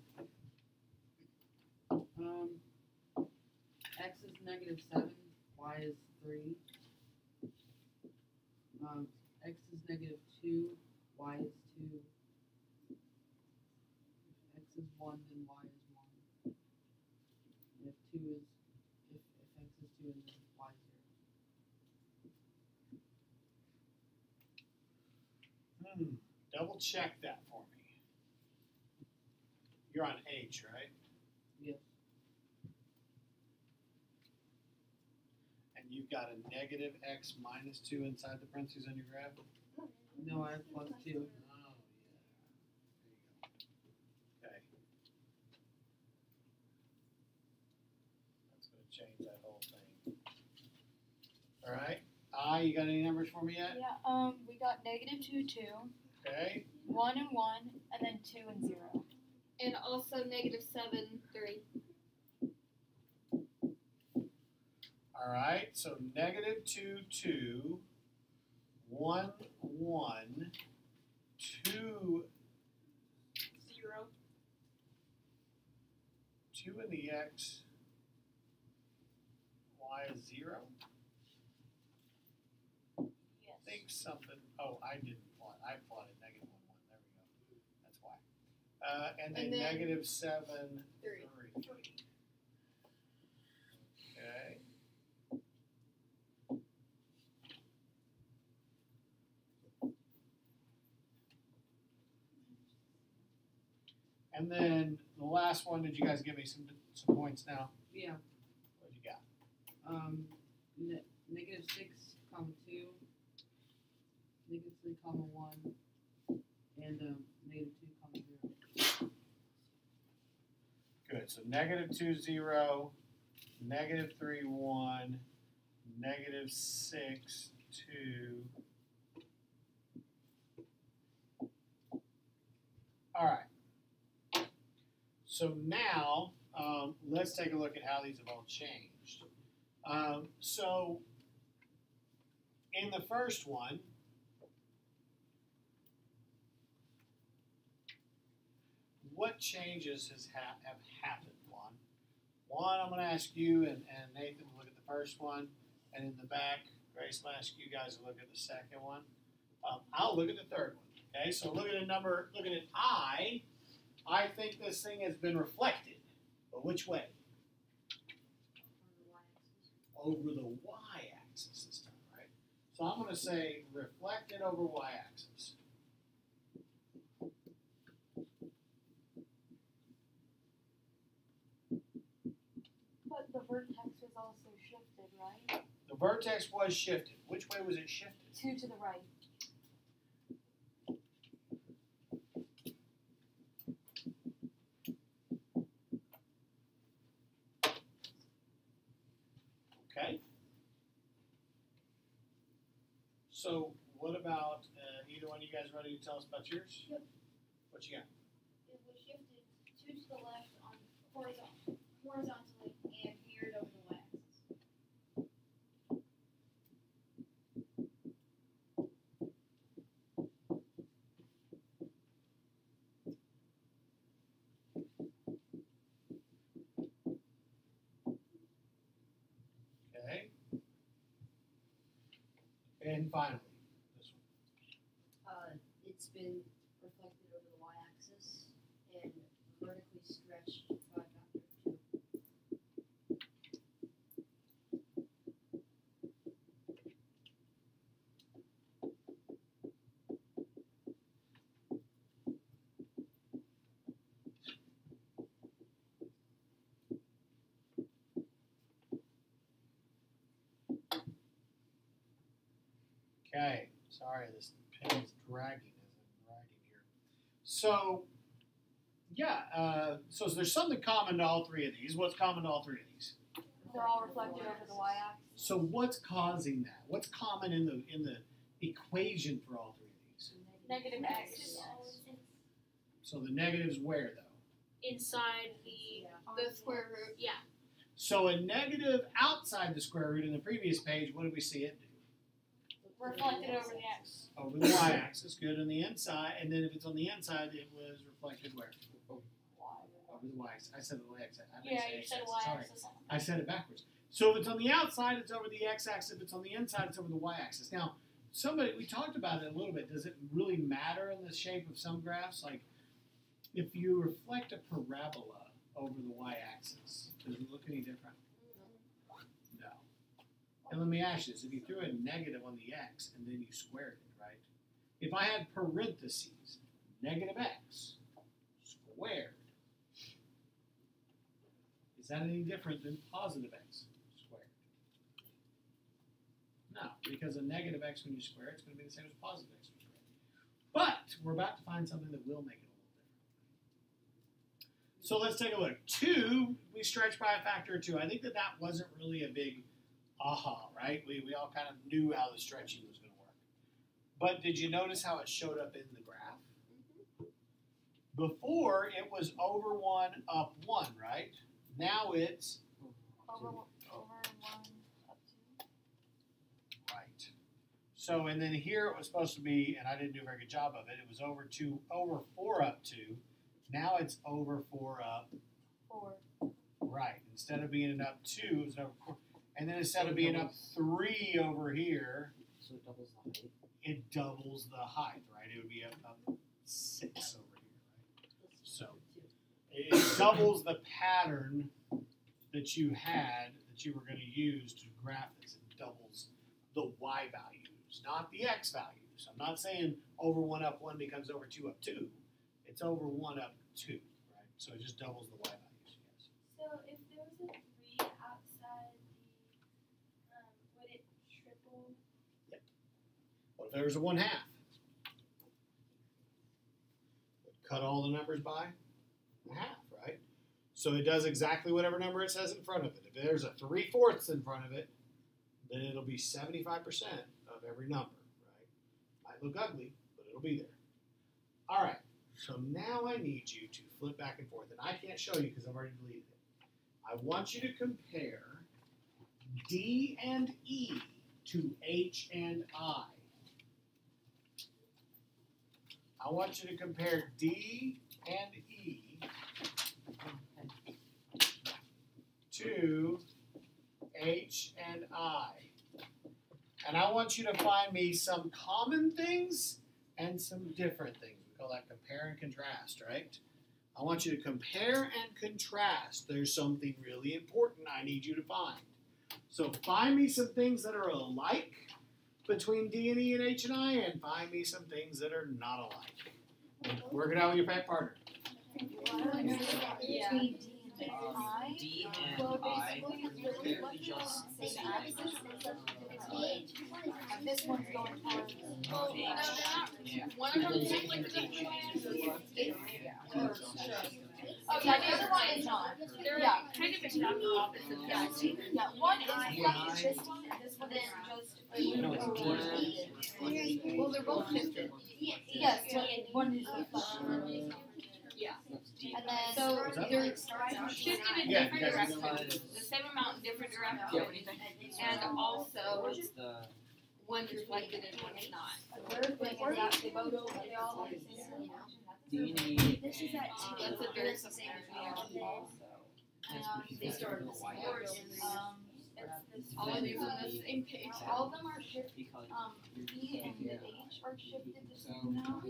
X is negative 7, Y is 3. X is negative 2, Y is 2. If X is 1, then Y is 1. And if 2 is, if X is 2, then Y is 0. Double check that for me. You're on H, right? Yes. And you've got a negative x minus 2 inside the parentheses on your graph? No, I have plus 2. Oh, yeah. There you go. Okay. That's going to change that whole thing. All right. I, you got any numbers for me yet? Yeah, we got negative 2, 2, Okay. 1 and 1, and then 2 and 0. And also negative 7, 3. All right. So negative 2, 2, 1, 1, 2, 0. 2 in the x, y is 0. Yes. Think something. Oh, I didn't plot. I plotted negative 1, 1. There we go. That's why. And then And then negative 7, 3. 3. Okay. And then the last one, did you guys give me some points now? Yeah. What you got? Negative 6, comma 2, negative 3, comma 1, and negative 2, comma 0. Good. So negative 2, 0, negative 3, 1, negative 6, 2. All right. So now, let's take a look at how these have all changed. So in the first one, what changes have happened? One, I'm going to ask you and Nathan to look at the first one, and in the back, Grace will ask you guys to look at the second one. I'll look at the third one. Okay, so looking at I think this thing has been reflected. But which way? Over the y-axis this time, right? So I'm going to say reflected over y-axis. But the vertex was also shifted, right? The vertex was shifted. Which way was it shifted? 2 to the right. Okay. So what about either one of you guys ready to tell us about yours? Yep. What you got? It was shifted 2 to the left on horizontally and mirrored over the y-axis. Okay. And finally, this one. It's been reflected over the y-axis and vertically stretched by factor 2. Okay. Sorry, this pen is dragging as I'm writing here. So, yeah, so there's something common to all three of these. What's common to all three of these? They're all reflected over the y-axis. So what's causing that? What's common in the equation for all three of these? Negative x. So the negative's where, though? Inside the square root. Yeah. So a negative outside the square root in the previous page, what did we see it do? Reflected over the x. Over the y-axis, good, on the inside, and then if it's on the inside, it was reflected where? Over the y-axis. I said the y-axis. I didn't Yeah, say you said x-axis. Sorry. y-axis. I said it backwards. So if it's on the outside, it's over the x-axis. If it's on the inside, it's over the y-axis. Now, we talked about it a little bit. Does it really matter in the shape of some graphs? Like, if you reflect a parabola over the y-axis, does it look any different? No. And let me ask you this. If you threw a negative on the x and then you squared it, right? If I had parentheses, negative x squared, is that any different than positive x squared? No, because a negative x when you square it, it's going to be the same as positive x when you square it. But we're about to find something that will make it a little different. So let's take a look. 2, we stretched by a factor of 2. I think that wasn't really a big aha, right? We all kind of knew how the stretching was going to work. But did you notice how it showed up in the graph? Before, it was over 1, up 1, right? Now it's Over 1, up 2. right. So, and then here it was supposed to be, and I didn't do a very good job of it, it was over 4 up 2. Now it's over 4 up 4. right. Instead of being an up 2, it's over 4. And then instead of being up 3 over here, So it doubles the height. it doubles the height, right? It would be up 6 over here, right? So it doubles the pattern that you had, that you were going to use to graph this. It doubles the y values, not the x values. I'm not saying over 1 up 1 becomes over 2 up 2. It's over 1 up 2, So it just doubles the y values, yes. So if there was a 3 outside the, would it triple? What if there was a 1/2? Cut all the numbers by half, right? So it does exactly whatever number it says in front of it. If there's a 3/4 in front of it, then it'll be 75% of every number, right? Might look ugly, but it'll be there. All right, so now I need you to flip back and forth, and I can't show you because I've already deleted it. I want you to compare D and E to H and I. I want you to compare D and E to H and I. And I want you to find me some common things and some different things. We call that compare and contrast, right? I want you to compare and contrast. There's something really important I need you to find. So find me some things that are alike between D and E and H and I, and find me some things that are not alike. Work it out with your partner. Yeah. D and I clearly just This one's going towards yeah. One of them is like Oh yeah, the other one is not. They're Yeah. kind of exactly opposite. Yeah, one is like this one, and this one is just No, it's well, they're both shifted. Yes, but one is reflected. Yeah. And then So they're shifted in Yeah, different because- directions. The same amount in different directions. Yep. And also, the one's reflected and one's not. the third thing is that they both they all have the same D and E This is at That's a very They started the Y All of these on the same page. all of them are shifted. because E and the H are shifted the so same amount.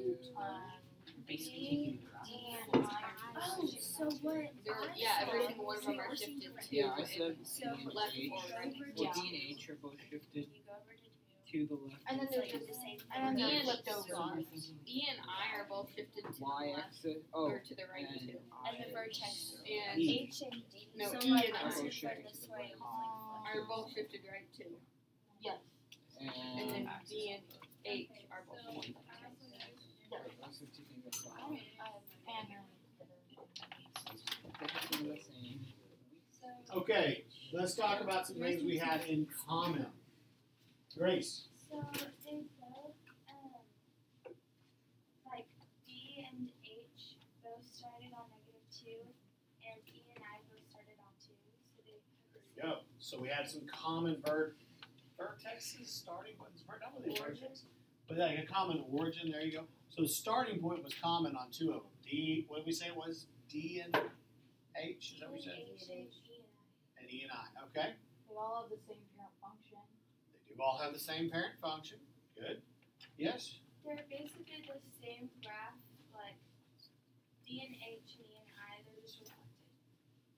basically taking the graph. D and I are Oh, shifted. so what? Yeah, every single one of them are shifted too. Yeah, I said D So and left H. forward. Well, D and H are both shifted to the left. And then there's just the same. And then they're flipped over. E and I are both shifted to the Y left axis. or Oh, to the right and too. And the vertex. And E. H and D. No, So E my and I answer are for shifted this to the way right. are both shifted right too. And then and D and H are both pointed. also taking the graph. And Technically the same. Okay, let's talk about some things we had in common. Grace. So they both, like D and H both started on -2, and E and I both started on 2. So they There you go. So we had some common vertexes, starting points, not really vertex, but like a common origin. There you go. So the starting point was common on 2 of them. D, what did we say it was? D and H, is that what you said? And E and I, okay? they all have the same parent function. They do all have the same parent function. Good. Yes? They're basically the same graph, like D and H and E and I, they're just reflected.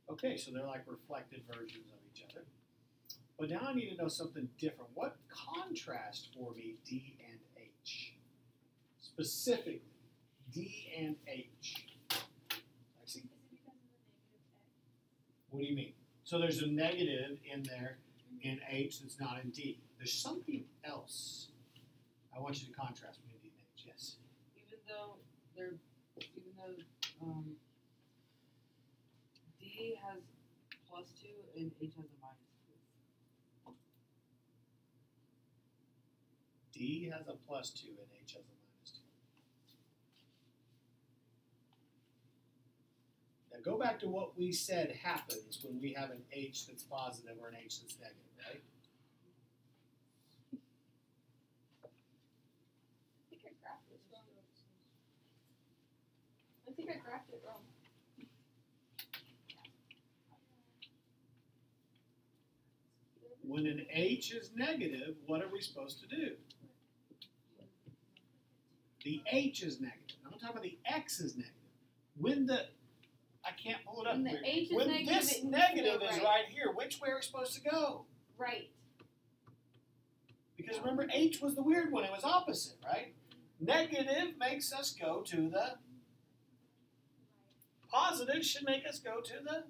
Okay, so they're like reflected versions of each other. But now I need to know something different. What contrast for me D and H? Specifically, D and H. Lexi? Is it because of the negative X? What do you mean? So there's a negative in there in H that's not in D. There's something else I want you to contrast between D and H. Yes. even though D has +2 and H has a -2. D has a +2 and H has a -2. Now go back to what we said happens when we have an H that's positive or an H that's negative, right? I think I graphed it wrong. When an H is negative, what are we supposed to do? The H is negative. I'm talking about the X is negative. When the, I can't pull it up When the here. H is When negative, this it needs to negative go is right. right here, which way are we supposed to go? Right. Because remember, H was the weird one. It was opposite, right? Negative makes us go to the Positive should make us go to the.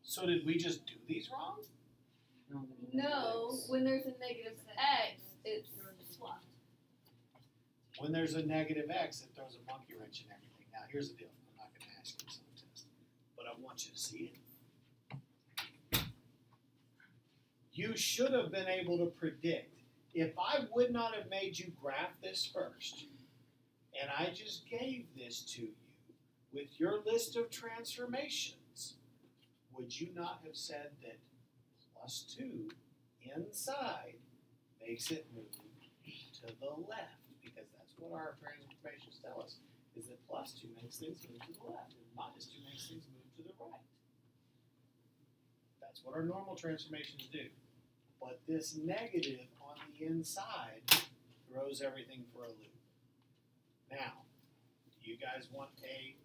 So did we just do these wrong? No, when there's a negative x, it's swapped. When there's a negative x, it throws a monkey wrench in everything. Now, here's the deal. I'm not going to ask you this on the test, but I want you to see it. You should have been able to predict. If I would not have made you graph this first, and I just gave this to you with your list of transformations, would you not have said that +2 inside makes it move to the left? Because that's what our transformations tell us, is that +2 makes things move to the left, and -2 makes things move to the right. That's what our normal transformations do. But this negative on the inside throws everything for a loop. Now, do you guys want a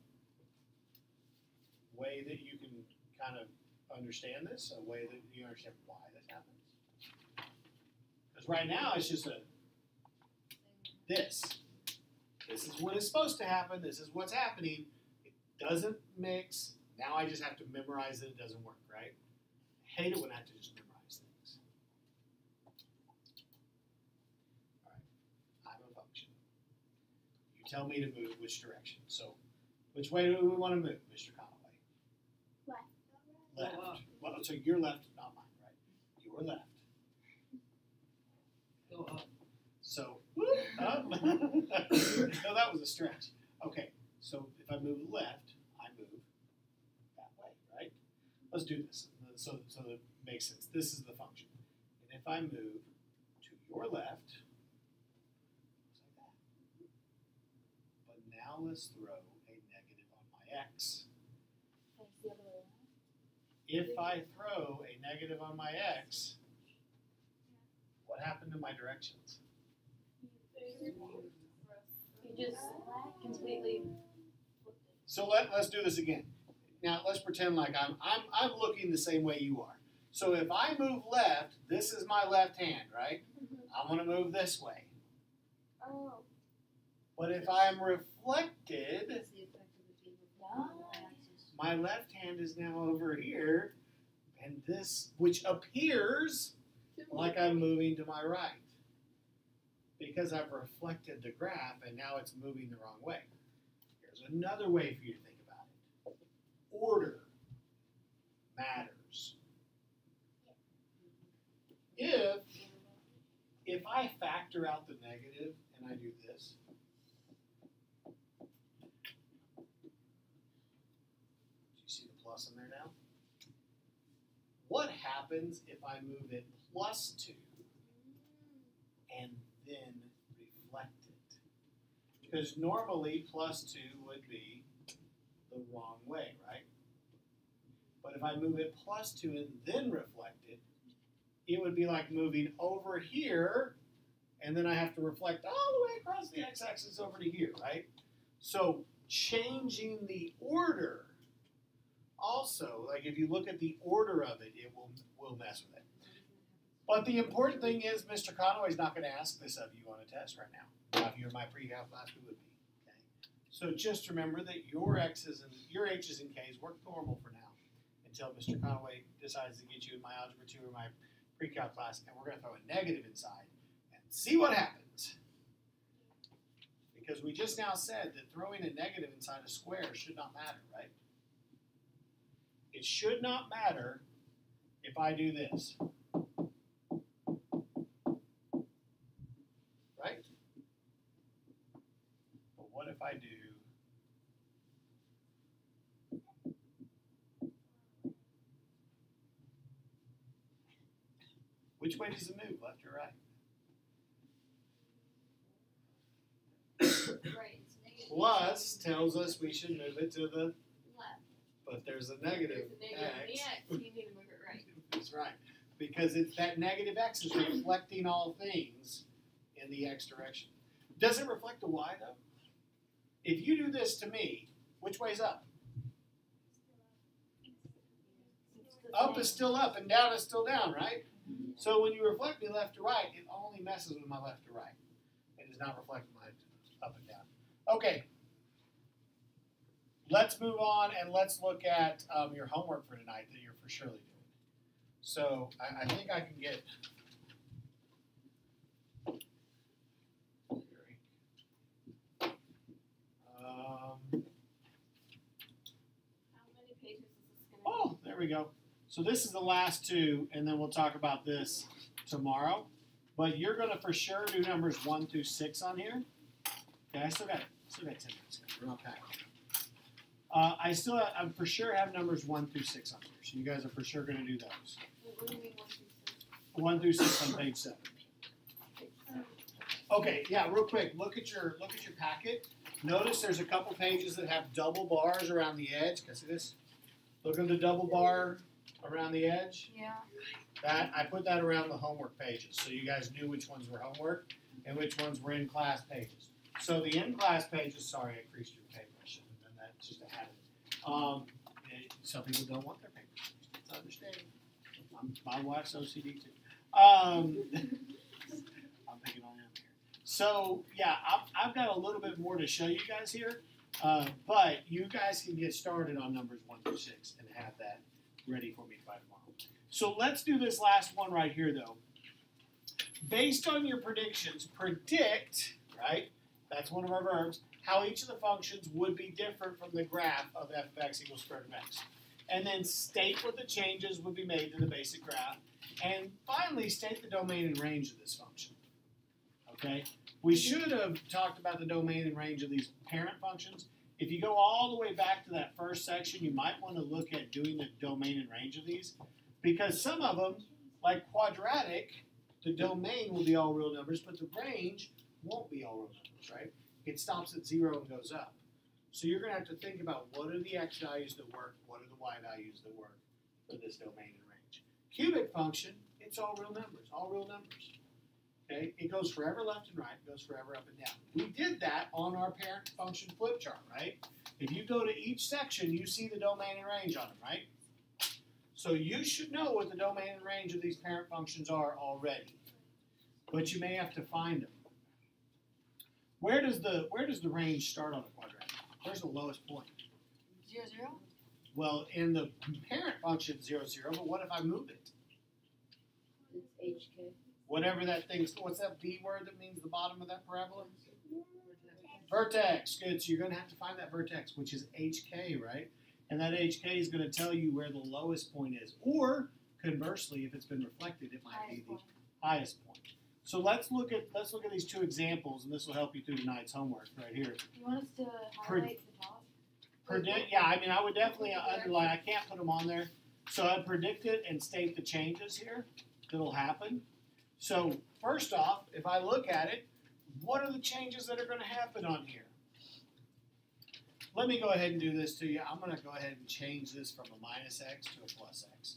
way that you can kind of understand this, a way that you understand why this happens? Because right now it's just this. This is what is supposed to happen. This is what's happening. It doesn't mix. Now I just have to memorize that it doesn't work, right? I hate it when I have to just memorize things. All right. I'm a function. You tell me to move which direction. So, which way do we want to move, Mr. Conaway? Left. Well, so your left, not mine, right? Your left. Go up. So, whoop, up. No, that was a stretch. Okay, so if I move left, I move that way, right? Let's do this so that it makes sense. This is the function. And if I move to your left, looks like that. But now let's throw a negative on my x. That's the other way around. If I throw a negative on my x, what happened to my directions? You just completely flipped it. So let's do this again. Now let's pretend like I'm looking the same way you are. So if I move left, this is my left hand, right? I'm going to move this way. Oh. But if I'm reflected, That's the effect of it being reflected on the y-axis. my left hand is now over here, and this, which appears like I'm moving to my right, because I've reflected the graph and now it's moving the wrong way. Here's another way for you to think about it. Order matters. If I factor out the negative and I do this, do you see the plus in there now? What happens if I move it +2 and then reflect it? Because normally +2 would be the wrong way, right? But if I move it +2 and then reflect it, it would be like moving over here, and then I have to reflect all the way across the x-axis over to here, right? So changing the order also, like if you look at the order of it, it will mess with it. But the important thing is Mr. Conaway's not going to ask this of you on a test right now. Now, if you're in my pre-calc class, we would be. Okay? So just remember that your x's and your h's and k's work normal for now until Mr. Conaway decides to get you in my Algebra 2 or my pre-calc class, and we're going to throw a negative inside and see what happens. Because we just now said that throwing a negative inside a square should not matter, right? It should not matter if I do this. Right? But what if I do which way does it move, left or right? Right, it's negative. Plus tells us we should move it to the Left. but there's a negative There's a negative on the x. x, you need to move it right. That's right. Because it's that negative x is reflecting all things in the x direction. Does it reflect the y though? If you do this to me, which way's up? Up is still up and down is still down, right? So when you reflect me left to right, it only messes with my left to right. It does not reflect my up and down. Okay. let's move on and let's look at your homework for tonight that you're for surely doing. So I think I can get. How many pages is this going to Oh, there we go. So this is the last two, and then we'll talk about this tomorrow. But you're going to for sure do numbers 1 through 6 on here. Okay, I still got 10 minutes. We're not packed. I for sure have numbers 1 through 6 on here. So you guys are for sure going to do those. What do you mean 1 through 6 on page 7. Okay, yeah, real quick. Look at your packet. Notice there's a couple pages that have double bars around the edge. Can I see this? Look at the double bar around the edge. Yeah. That I put that around the homework pages, so you guys knew which ones were homework and which ones were in class pages. So the in class pages. Sorry, I creased your paper. I shouldn't have done that. It's just a habit. Some people don't want their papers. It's understandable. My wife's OCD too. I'm picking on him here. So yeah, I've got a little bit more to show you guys here, but you guys can get started on numbers 1 through 6 and have that ready for me by tomorrow. So let's do this last one right here, though. Based on your predictions, predict, right? That's one of our verbs. How each of the functions would be different from the graph of f of x equals square root of x. And then state what the changes would be made to the basic graph. And finally, state the domain and range of this function. Okay? We should have talked about the domain and range of these parent functions. If you go all the way back to that first section, you might want to look at doing the domain and range of these. Because some of them, like quadratic, the domain will be all real numbers, but the range won't be all real numbers, right? It stops at 0 and goes up. So you're going to have to think about what are the x values that work, what are the y values that work for this domain and range. Cubic function, it's all real numbers, Okay? It goes forever left and right, it goes forever up and down. We did that on our parent function flip chart, right? If you go to each section, you see the domain and range on them, right? So you should know what the domain and range of these parent functions are already. But you may have to find them. Where does the range start on a quadratic? Where's the lowest point? 0, 0? Well, in the parent function 0, 0, but what if I move it? It's HK. Whatever that thing's, what's that B word that means the bottom of that parabola? Vertex. Good, so you're going to have to find that vertex, which is HK, right? And that HK is going to tell you where the lowest point is. Or, conversely, if it's been reflected, it might be the highest point. So let's look at these two examples, and this will help you through tonight's homework right here. You want us to highlight the top? Yeah, I mean, I would definitely underline. I can't put them on there. So I'd predict it and state the changes here that'll happen. So first off, if I look at it, what are the changes that are going to happen on here? Let me go ahead and do this to you. I'm going to go ahead and change this from a minus x to a plus x.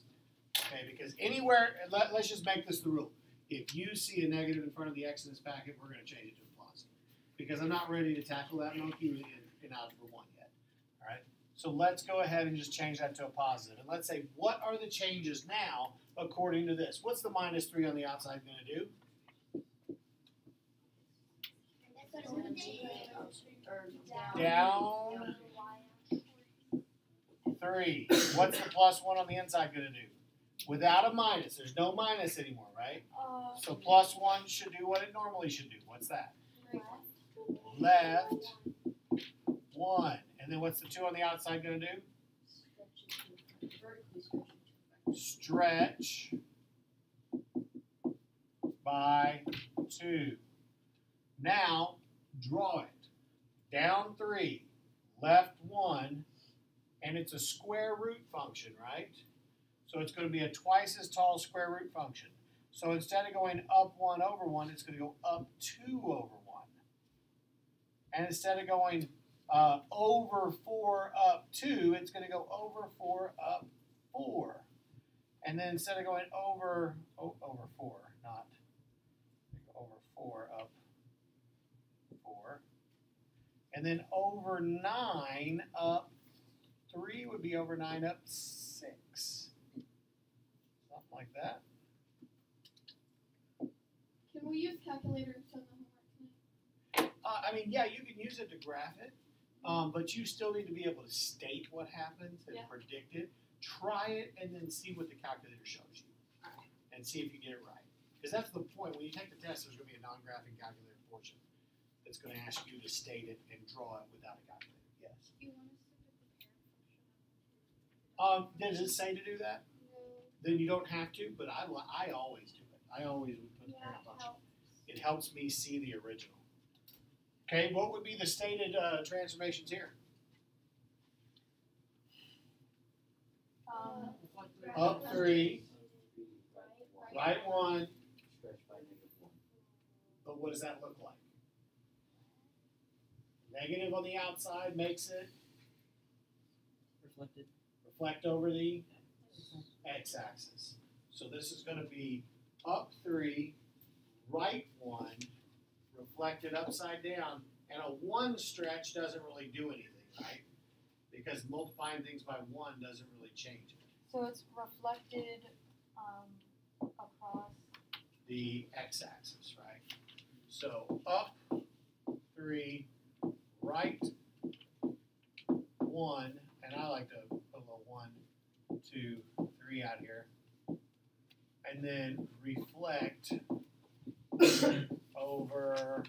Okay, because anywhere, let's just make this the rule. If you see a negative in front of the x in this packet, we're going to change it to a positive. Because I'm not ready to tackle that monkey in Algebra 1 yet. All right? So let's go ahead and just change that to a positive. And let's say, what are the changes now according to this? What's the minus 3 on the outside going to do? Down 3. What's the plus 1 on the inside going to do? Without a minus. There's no minus anymore, right? So plus 1 should do what it normally should do. What's that? Left 1. And then what's the 2 on the outside going to do? Stretch by 2. Now, draw it. Down 3, left 1, and it's a square root function, right? So it's going to be a twice as tall square root function. So instead of going up 1 over 1, it's going to go up 2 over 1. And instead of going over 4 up 2, it's going to go over 4 up 4. And then instead of going over 4, not over 4 up 4. And then over 9 up 3 would be over 9 up 6. Something like that. Can we use calculators on the homework tonight? I mean, yeah, you can use it to graph it. But you still need to be able to state what happens and Yeah. predict it. Try it and then see what the calculator shows you. And see if you get it right. Because that's the point. When you take the test, there's going to be a non-graphing calculator portion that's going to ask you to state it and draw it without a calculator. Yes. You want us to put the parent function Does it say to do that? No. Then you don't have to, but I always do it. I always would put the Yeah, parent it function. helps. It helps me see the original. Okay, what would be the stated transformations here? Up 3, right 1, but what does that look like? Negative on the outside makes it reflect over the x-axis. So this is going to be up 3, right 1, reflected upside down, and a 1 stretch doesn't really do anything, right? Because multiplying things by 1 doesn't really change it. So it's reflected across. The x-axis, right? So up 3, right 1, and I like to put a little 1, 2, 3 out here, and then reflect over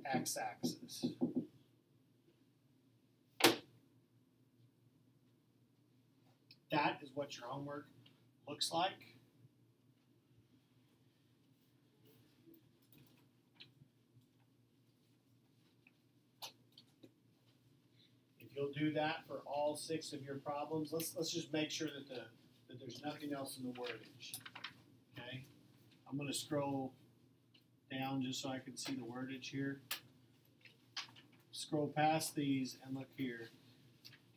x-axis. That is what your homework looks like. If you'll do that for all 6 of your problems, let's just make sure that there's nothing else in the wordage. Okay? I'm going to scroll down just so I can see the wordage here. Scroll past these and look here.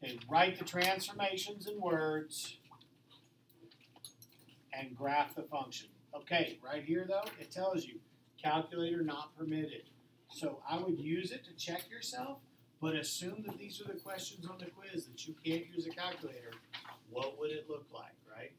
Okay, write the transformations in words and graph the function. Okay, right here though, it tells you calculator not permitted. So I would use it to check yourself, but assume that these are the questions on the quiz that you can't use a calculator. What would it look like, right?